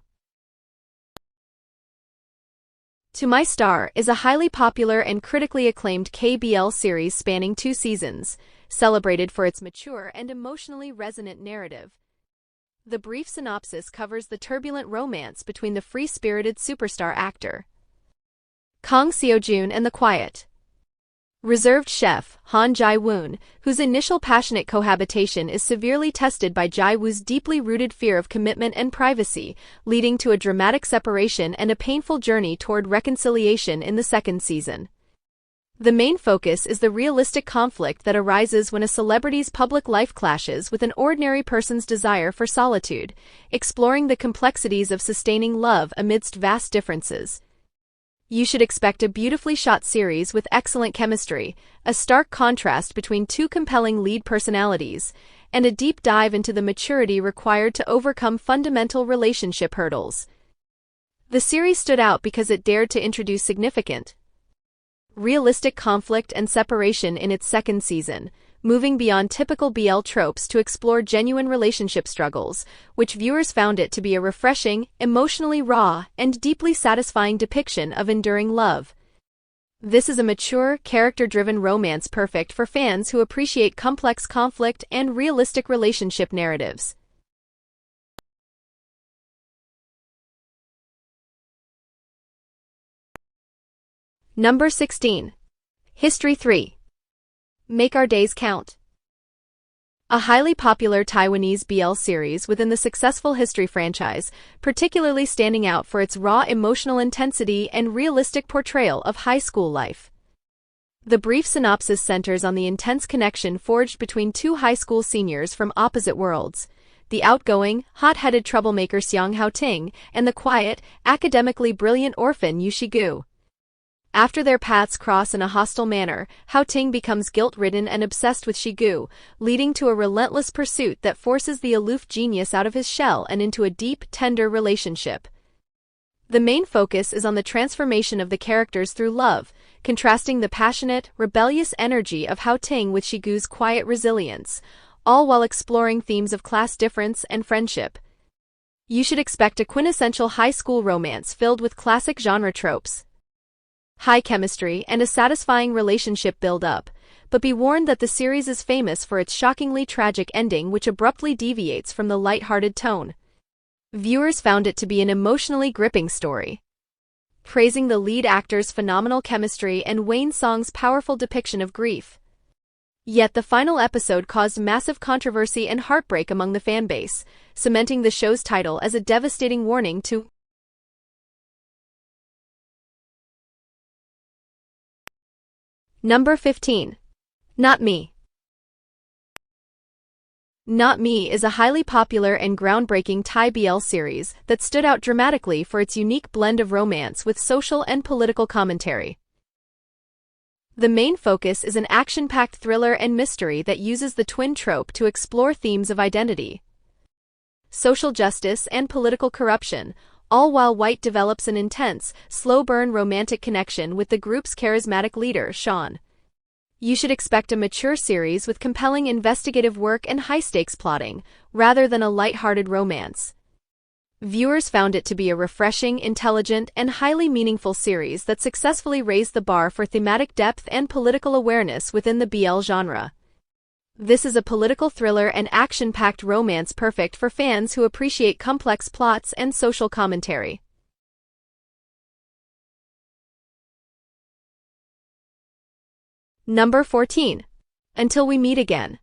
To My Star is a highly popular and critically acclaimed KBL series spanning 2 seasons, celebrated for its mature and emotionally resonant narrative. The brief synopsis covers the turbulent romance between the free-spirited superstar actor Kang Seo-joon and the quiet, reserved chef Han Jae-woon, whose initial passionate cohabitation is severely tested by Jae-woo's deeply rooted fear of commitment and privacy, leading to a dramatic separation and a painful journey toward reconciliation in the second season. The main focus is the realistic conflict that arises when a celebrity's public life clashes with an ordinary person's desire for solitude, exploring the complexities of sustaining love amidst vast differences. You should expect a beautifully shot series with excellent chemistry, a stark contrast between two compelling lead personalities, and a deep dive into the maturity required to overcome fundamental relationship hurdles. The series stood out because it dared to introduce significant, realistic conflict and separation in its second season, moving beyond typical BL tropes to explore genuine relationship struggles, which viewers found it to be a refreshing, emotionally raw, and deeply satisfying depiction of enduring love. This is a mature, character-driven romance perfect for fans who appreciate complex conflict and realistic relationship narratives. Number 16. History 3. Make Our Days Count. A highly popular Taiwanese BL series within the successful History franchise, particularly standing out for its raw emotional intensity and realistic portrayal of high school life. The brief synopsis centers on the intense connection forged between two high school seniors from opposite worlds, the outgoing, hot-headed troublemaker Xiang Haoting and the quiet, academically brilliant orphan Yu Shigu. After their paths cross in a hostile manner, Haoting becomes guilt-ridden and obsessed with Shigu, leading to a relentless pursuit that forces the aloof genius out of his shell and into a deep, tender relationship. The main focus is on the transformation of the characters through love, contrasting the passionate, rebellious energy of Haoting with Shigu's quiet resilience, all while exploring themes of class difference and friendship. You should expect a quintessential high school romance filled with classic genre tropes, high chemistry, and a satisfying relationship build-up, but be warned that the series is famous for its shockingly tragic ending which abruptly deviates from the light-hearted tone. Viewers found it to be an emotionally gripping story, praising the lead actor's phenomenal chemistry and Wayne Song's powerful depiction of grief. Yet the final episode caused massive controversy and heartbreak among the fanbase, cementing the show's title as a devastating warning to Number 15. Not Me. Not Me is a highly popular and groundbreaking Thai BL series that stood out dramatically for its unique blend of romance with social and political commentary. The main focus is an action-packed thriller and mystery that uses the twin trope to explore themes of identity, social justice, and political corruption, all while White develops an intense, slow-burn romantic connection with the group's charismatic leader, Sean. You should expect a mature series with compelling investigative work and high-stakes plotting, rather than a light-hearted romance. Viewers found it to be a refreshing, intelligent, and highly meaningful series that successfully raised the bar for thematic depth and political awareness within the BL genre. This is a political thriller and action-packed romance perfect for fans who appreciate complex plots and social commentary. Number 14. Until We Meet Again.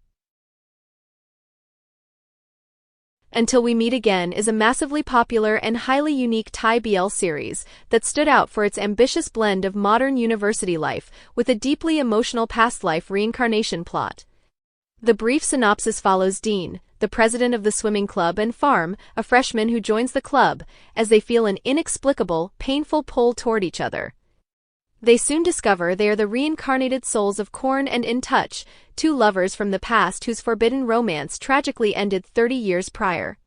Until We Meet Again is a massively popular and highly unique Thai BL series that stood out for its ambitious blend of modern university life with a deeply emotional past-life reincarnation plot. The brief synopsis follows Dean, the president of the swimming club, and Farm, a freshman who joins the club, as they feel an inexplicable, painful pull toward each other. They soon discover they are the reincarnated souls of Korn and In Touch, two lovers from the past whose forbidden romance tragically ended 30 years prior.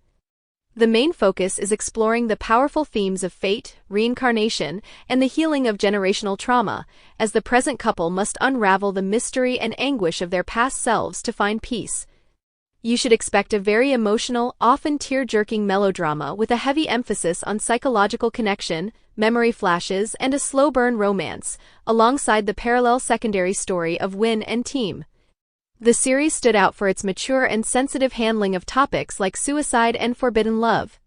The main focus is exploring the powerful themes of fate, reincarnation, and the healing of generational trauma, as the present couple must unravel the mystery and anguish of their past selves to find peace. You should expect a very emotional, often tear-jerking melodrama with a heavy emphasis on psychological connection, memory flashes, and a slow-burn romance, alongside the parallel secondary story of Win and Team. The series stood out for its mature and sensitive handling of topics like suicide and forbidden love.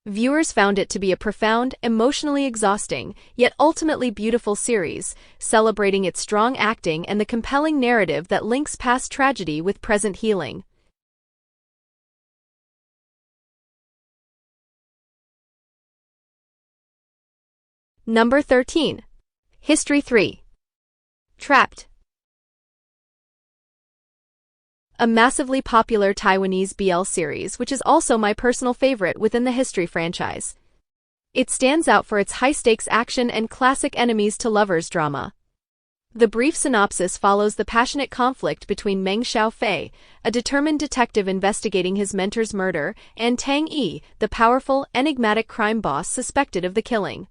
Viewers found it to be a profound, emotionally exhausting, yet ultimately beautiful series, celebrating its strong acting and the compelling narrative that links past tragedy with present healing. Number 13. History 3. Trapped. A massively popular Taiwanese BL series, which is also my personal favorite within the History franchise. It stands out for its high-stakes action and classic enemies-to-lovers drama. The brief synopsis follows the passionate conflict between Meng Xiaofei, a determined detective investigating his mentor's murder, and Tang Yi, the powerful, enigmatic crime boss suspected of the killing.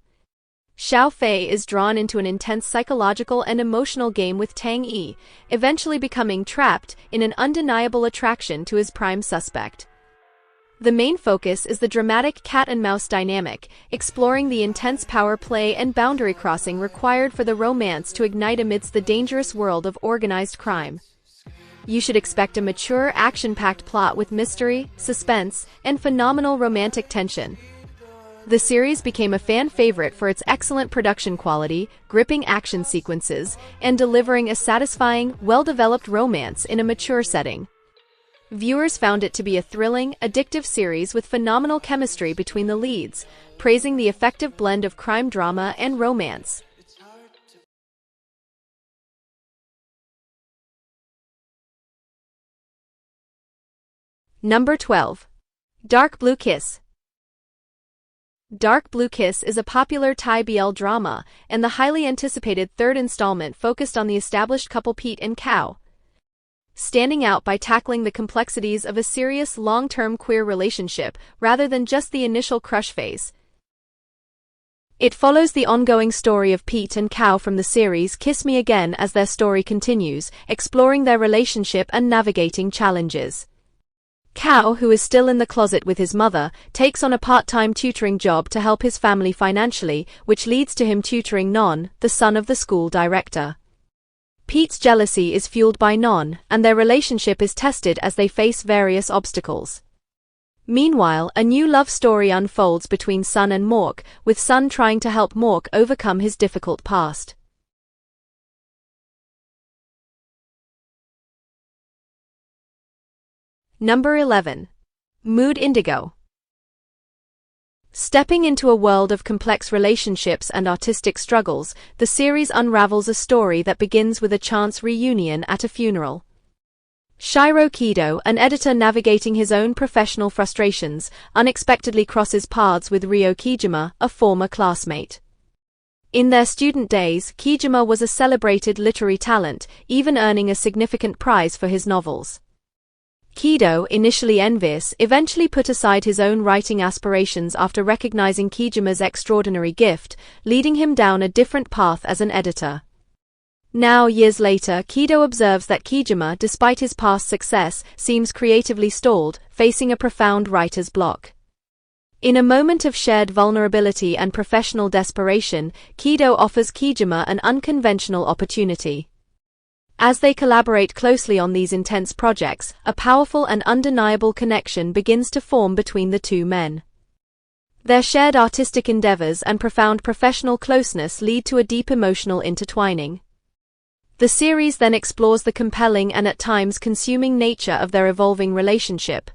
Xiaofei is drawn into an intense psychological and emotional game with Tang Yi, eventually becoming trapped in an undeniable attraction to his prime suspect. The main focus is the dramatic cat-and-mouse dynamic, exploring the intense power play and boundary crossing required for the romance to ignite amidst the dangerous world of organized crime. You should expect a mature, action-packed plot with mystery, suspense, and phenomenal romantic tension. The series became a fan favorite for its excellent production quality, gripping action sequences, and delivering a satisfying, well-developed romance in a mature setting. Viewers found it to be a thrilling, addictive series with phenomenal chemistry between the leads, praising the effective blend of crime drama and romance. Number 12. Dark Blue Kiss. Dark Blue Kiss is a popular Thai BL drama, and the highly anticipated third installment focused on the established couple Pete and Kao, standing out by tackling the complexities of a serious long-term queer relationship rather than just the initial crush phase. It follows the ongoing story of Pete and Kao from the series Kiss Me Again as their story continues, exploring their relationship and navigating challenges. Kao, who is still in the closet with his mother, takes on a part-time tutoring job to help his family financially, which leads to him tutoring Non, the son of the school director. Pete's jealousy is fueled by Non, and their relationship is tested as they face various obstacles. Meanwhile, a new love story unfolds between Sun and Mork, with Sun trying to help Mork overcome his difficult past. Number 11. Mood Indigo. Stepping into a world of complex relationships and artistic struggles, the series unravels a story that begins with a chance reunion at a funeral. Shiro Kido, an editor navigating his own professional frustrations, unexpectedly crosses paths with Ryo Kijima, a former classmate. In their student days, Kijima was a celebrated literary talent, even earning a significant prize for his novels. Kido, initially envious, eventually put aside his own writing aspirations after recognizing Kijima's extraordinary gift, leading him down a different path as an editor. Now, years later, Kido observes that Kijima, despite his past success, seems creatively stalled, facing a profound writer's block. In a moment of shared vulnerability and professional desperation, Kido offers Kijima an unconventional opportunity. As they collaborate closely on these intense projects, a powerful and undeniable connection begins to form between the two men. Their shared artistic endeavors and profound professional closeness lead to a deep emotional intertwining. The series then explores the compelling and at times consuming nature of their evolving relationship,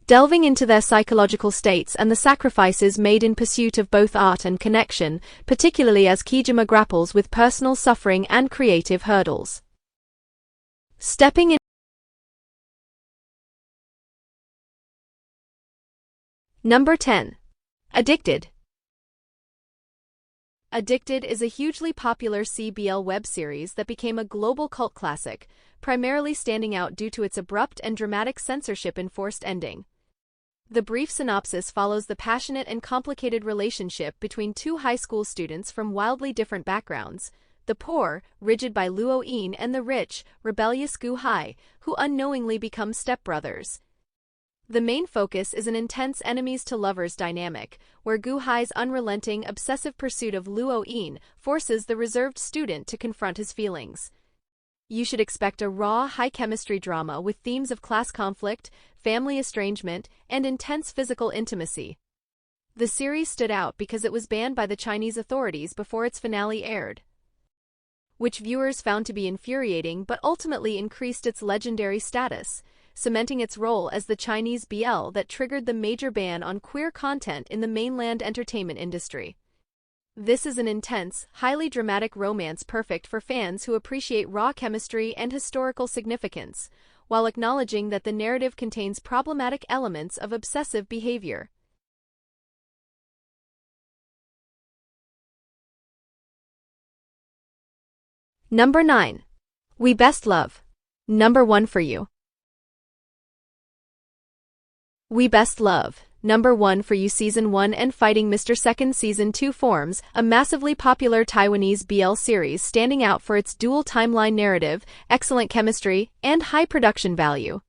delving into their psychological states and the sacrifices made in pursuit of both art and connection, particularly as Kijima grapples with personal suffering and creative hurdles. Stepping in. Number 10. Addicted. Addicted is a hugely popular CBL web series that became a global cult classic, primarily standing out due to its abrupt and dramatic censorship-enforced ending. The brief synopsis follows the passionate and complicated relationship between two high school students from wildly different backgrounds, the poor, rigid by Luo Yin, and the rich, rebellious Gu Hai, who unknowingly become stepbrothers. The main focus is an intense enemies-to-lovers dynamic, where Gu Hai's unrelenting, obsessive pursuit of Luo Yin forces the reserved student to confront his feelings. You should expect a raw, high-chemistry drama with themes of class conflict, family estrangement, and intense physical intimacy. The series stood out because it was banned by the Chinese authorities before its finale aired, which viewers found to be infuriating but ultimately increased its legendary status, cementing its role as the Chinese BL that triggered the major ban on queer content in the mainland entertainment industry. This is an intense, highly dramatic romance perfect for fans who appreciate raw chemistry and historical significance, while acknowledging that the narrative contains problematic elements of obsessive behavior. Number 9. We Best Love. Number 1 for you. We Best Love. Number 1 for you. Season 1 and Fighting Mr. Second Season 2 forms a massively popular Taiwanese BL series standing out for its dual timeline narrative, excellent chemistry, and high production value.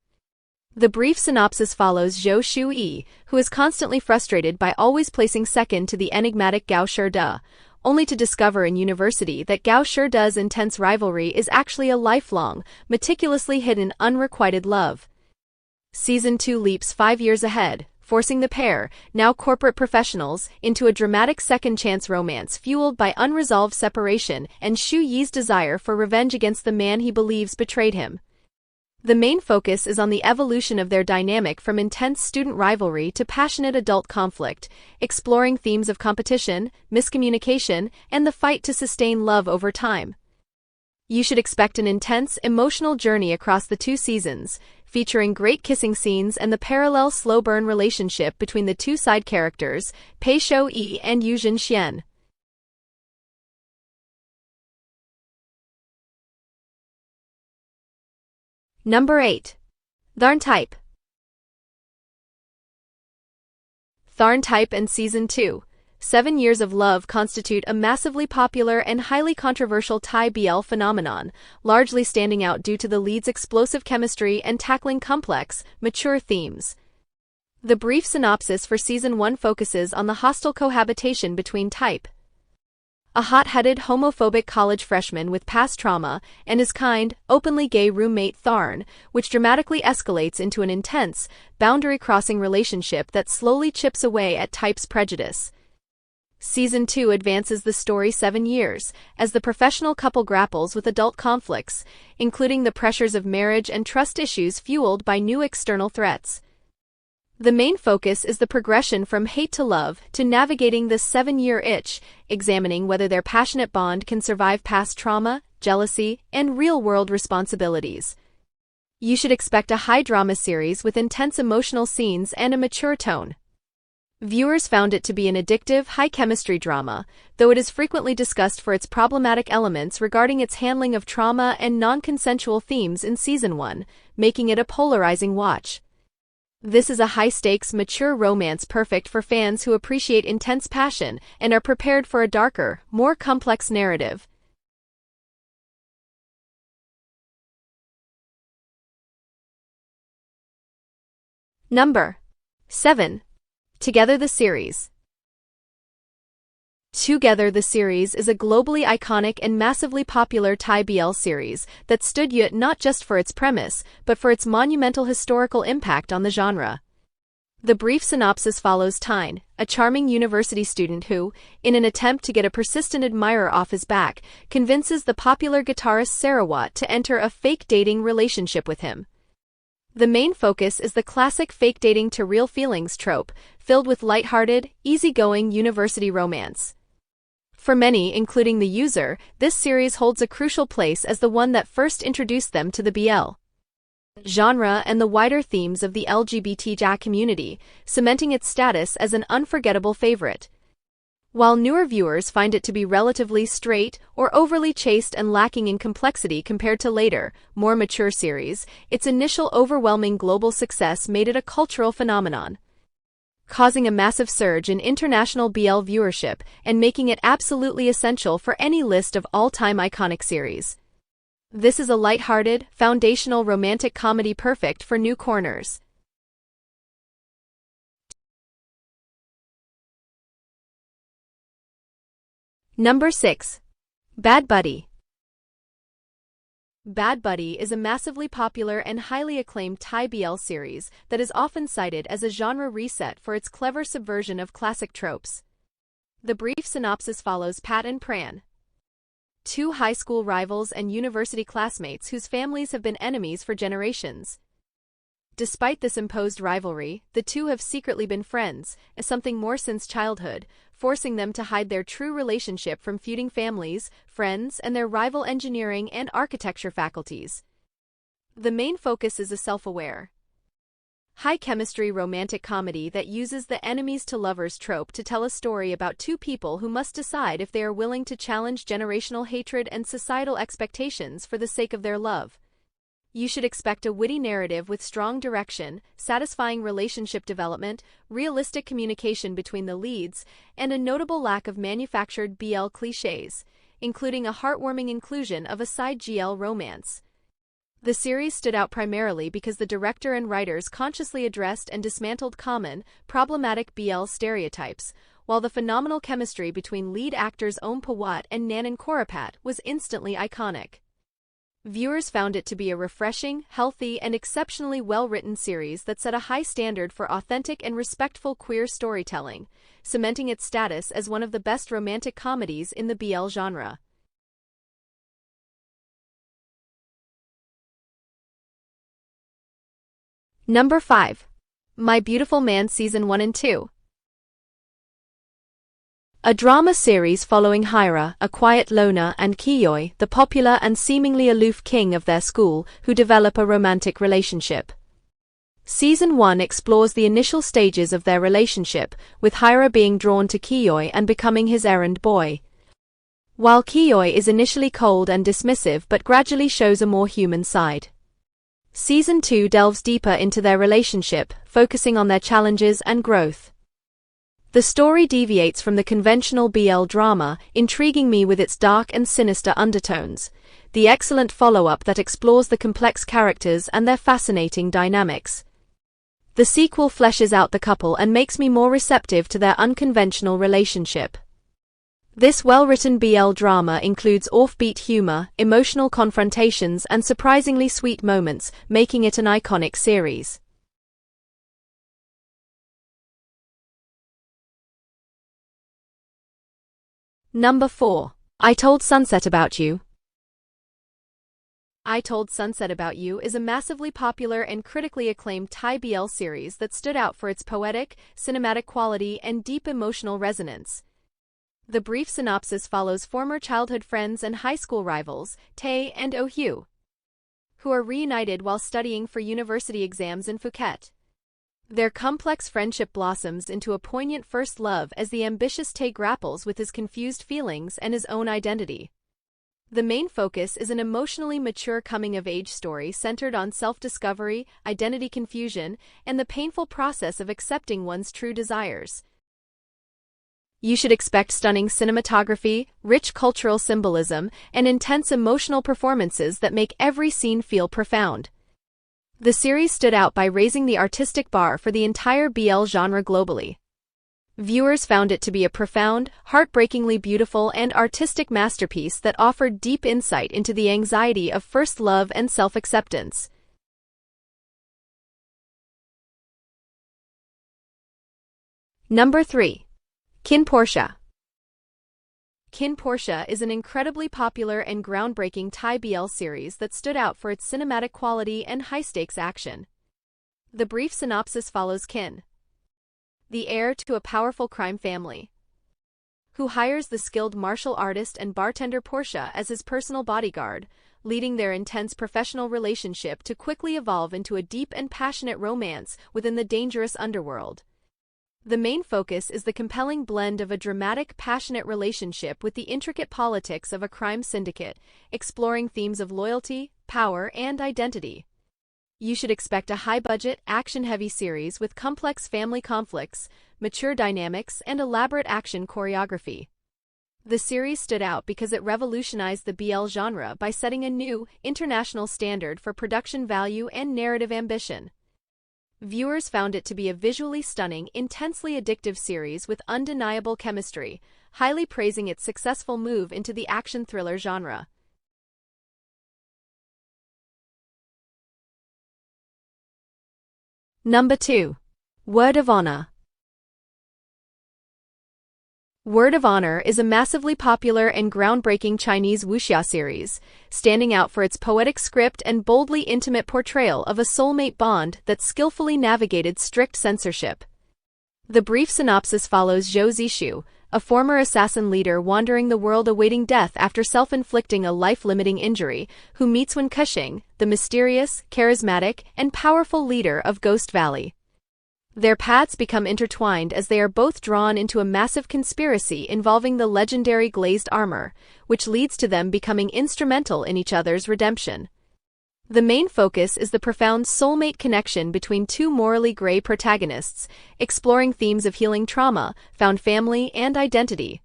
The brief synopsis follows Zhou Shu-yi, who is constantly frustrated by always placing second to the enigmatic Gao Shida, only to discover in university that Gao Shida's intense rivalry is actually a lifelong, meticulously hidden unrequited love. Season 2 leaps 5 years ahead, forcing the pair, now corporate professionals, into a dramatic second-chance romance fueled by unresolved separation and Shu-yi's desire for revenge against the man he believes betrayed him. The main focus is on the evolution of their dynamic from intense student rivalry to passionate adult conflict, exploring themes of competition, miscommunication, and the fight to sustain love over time. You should expect an intense, emotional journey across the 2 seasons, featuring great kissing scenes and the parallel slow-burn relationship between the 2 side characters, Pei Shou-yi and Yuzhen Xian. Number 8. Tharntype. Tharntype and Season 2. 7 Years of Love constitute a massively popular and highly controversial Thai BL phenomenon, largely standing out due to the lead's explosive chemistry and tackling complex, mature themes. The brief synopsis for Season 1 focuses on the hostile cohabitation between Type, a hot-headed homophobic college freshman with past trauma, and his kind, openly gay roommate Tharn, which dramatically escalates into an intense, boundary-crossing relationship that slowly chips away at Type's prejudice. Season 2 advances the story 7 years, as the professional couple grapples with adult conflicts, including the pressures of marriage and trust issues fueled by new external threats. The main focus is the progression from hate to love to navigating this 7-year itch, examining whether their passionate bond can survive past trauma, jealousy, and real-world responsibilities. You should expect a high-drama series with intense emotional scenes and a mature tone. Viewers found it to be an addictive, high-chemistry drama, though it is frequently discussed for its problematic elements regarding its handling of trauma and non-consensual themes in Season 1, making it a polarizing watch. This is a high-stakes, mature romance perfect for fans who appreciate intense passion and are prepared for a darker, more complex narrative. Number 7. Together the Series. Together the Series is a globally iconic and massively popular Thai BL series that stood out not just for its premise, but for its monumental historical impact on the genre. The brief synopsis follows Tyne, a charming university student who, in an attempt to get a persistent admirer off his back, convinces the popular guitarist Sarawat to enter a fake dating relationship with him. The main focus is the classic fake dating to real feelings trope, filled with lighthearted, easygoing university romance. For many, including the user, this series holds a crucial place as the one that first introduced them to the BL genre and the wider themes of the LGBTQ community, cementing its status as an unforgettable favorite. While newer viewers find it to be relatively straight or overly chaste and lacking in complexity compared to later, more mature series, its initial overwhelming global success made it a cultural phenomenon, causing a massive surge in international BL viewership and making it absolutely essential for any list of all-time iconic series. This is a light-hearted, foundational romantic comedy perfect for new corners. Number 6. Bad Buddy. Bad Buddy is a massively popular and highly acclaimed Thai BL series that is often cited as a genre reset for its clever subversion of classic tropes. The brief synopsis follows Pat and Pran, two high school rivals and university classmates whose families have been enemies for generations. Despite this imposed rivalry, the two have secretly been friends, as something more since childhood, forcing them to hide their true relationship from feuding families, friends, and their rival engineering and architecture faculties. The main focus is a self-aware, high-chemistry romantic comedy that uses the enemies-to-lovers trope to tell a story about two people who must decide if they are willing to challenge generational hatred and societal expectations for the sake of their love. You should expect a witty narrative with strong direction, satisfying relationship development, realistic communication between the leads, and a notable lack of manufactured BL clichés, including a heartwarming inclusion of a side GL romance. The series stood out primarily because the director and writers consciously addressed and dismantled common, problematic BL stereotypes, while the phenomenal chemistry between lead actors Om Pawat and Nanan Korapat was instantly iconic. Viewers found it to be a refreshing, healthy, and exceptionally well-written series that set a high standard for authentic and respectful queer storytelling, cementing its status as one of the best romantic comedies in the BL genre. Number 5. My Beautiful Man Season 1 and 2. A drama series following Hyra, a quiet loner, and Kiyoi, the popular and seemingly aloof king of their school, who develop a romantic relationship. Season 1 explores the initial stages of their relationship, with Hyra being drawn to Kiyoi and becoming his errand boy. While Kiyoi is initially cold and dismissive but gradually shows a more human side. Season 2 delves deeper into their relationship, focusing on their challenges and growth. The story deviates from the conventional BL drama, intriguing me with its dark and sinister undertones, the excellent follow-up that explores the complex characters and their fascinating dynamics. The sequel fleshes out the couple and makes me more receptive to their unconventional relationship. This well-written BL drama includes offbeat humor, emotional confrontations, and surprisingly sweet moments, making it an iconic series. Number 4. I Told Sunset About You. I Told Sunset About You is a massively popular and critically acclaimed Thai BL series that stood out for its poetic, cinematic quality and deep emotional resonance. The brief synopsis follows former childhood friends and high school rivals, Tae and Oh Hugh, who are reunited while studying for university exams in Phuket. Their complex friendship blossoms into a poignant first love as the ambitious Tae grapples with his confused feelings and his own identity. The main focus is an emotionally mature coming-of-age story centered on self-discovery, identity confusion, and the painful process of accepting one's true desires. You should expect stunning cinematography, rich cultural symbolism, and intense emotional performances that make every scene feel profound. The series stood out by raising the artistic bar for the entire BL genre globally. Viewers found it to be a profound, heartbreakingly beautiful, and artistic masterpiece that offered deep insight into the anxiety of first love and self-acceptance. Number 3. Kinnporsche. Kinnporsche is an incredibly popular and groundbreaking Thai BL series that stood out for its cinematic quality and high-stakes action. The brief synopsis follows Kin, the heir to a powerful crime family, who hires the skilled martial artist and bartender Portia as his personal bodyguard, leading their intense professional relationship to quickly evolve into a deep and passionate romance within the dangerous underworld. The main focus is the compelling blend of a dramatic, passionate relationship with the intricate politics of a crime syndicate, exploring themes of loyalty, power, and identity. You should expect a high-budget, action-heavy series with complex family conflicts, mature dynamics, and elaborate action choreography. The series stood out because it revolutionized the BL genre by setting a new, international standard for production value and narrative ambition. Viewers found it to be a visually stunning, intensely addictive series with undeniable chemistry, highly praising its successful move into the action thriller genre. Number 2. Word of Honor. Word of Honor is a massively popular and groundbreaking Chinese wuxia series, standing out for its poetic script and boldly intimate portrayal of a soulmate bond that skillfully navigated strict censorship. The brief synopsis follows Zhou Zishu, a former assassin leader wandering the world awaiting death after self-inflicting a life-limiting injury, who meets Wen Kexing, the mysterious, charismatic, and powerful leader of Ghost Valley. Their paths become intertwined as they are both drawn into a massive conspiracy involving the legendary glazed armor, which leads to them becoming instrumental in each other's redemption. The main focus is the profound soulmate connection between two morally gray protagonists, exploring themes of healing trauma, found family, and identity.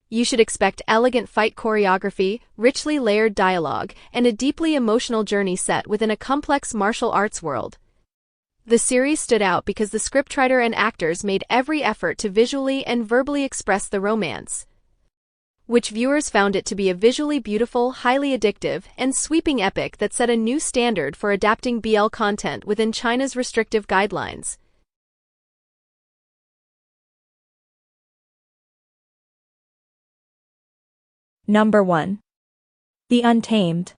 You should expect elegant fight choreography, richly layered dialogue, and a deeply emotional journey set within a complex martial arts world. The series stood out because the scriptwriter and actors made every effort to visually and verbally express the romance, which viewers found it to be a visually beautiful, highly addictive, and sweeping epic that set a new standard for adapting BL content within China's restrictive guidelines. Number 1. The Untamed.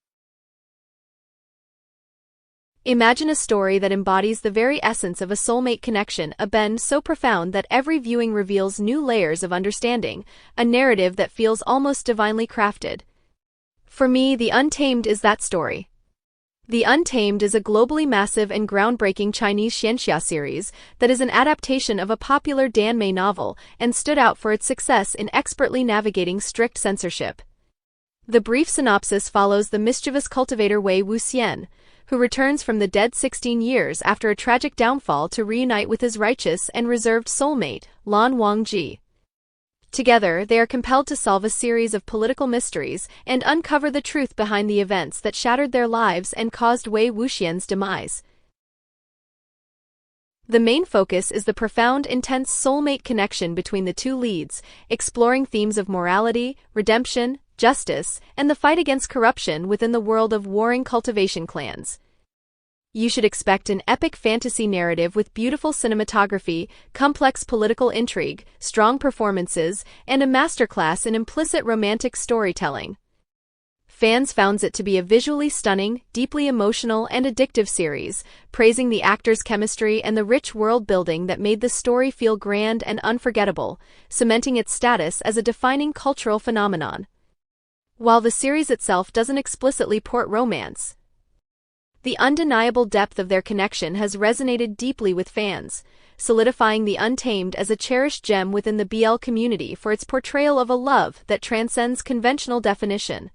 Imagine a story that embodies the very essence of a soulmate connection, a bond so profound that every viewing reveals new layers of understanding, a narrative that feels almost divinely crafted. For me, The Untamed is that story. The Untamed is a globally massive and groundbreaking Chinese xianxia series that is an adaptation of a popular Dan Mei novel and stood out for its success in expertly navigating strict censorship. The brief synopsis follows the mischievous cultivator Wei Wuxian, who returns from the dead 16 years after a tragic downfall to reunite with his righteous and reserved soulmate, Lan Wangji. Together, they are compelled to solve a series of political mysteries and uncover the truth behind the events that shattered their lives and caused Wei Wuxian's demise. The main focus is the profound, intense soulmate connection between the two leads, exploring themes of morality, redemption, justice, and the fight against corruption within the world of warring cultivation clans. You should expect an epic fantasy narrative with beautiful cinematography, complex political intrigue, strong performances, and a masterclass in implicit romantic storytelling. Fans found it to be a visually stunning, deeply emotional, and addictive series, praising the actors' chemistry and the rich world building that made the story feel grand and unforgettable, cementing its status as a defining cultural phenomenon. While the series itself doesn't explicitly port romance, the undeniable depth of their connection has resonated deeply with fans, solidifying The Untamed as a cherished gem within the BL community for its portrayal of a love that transcends conventional definition.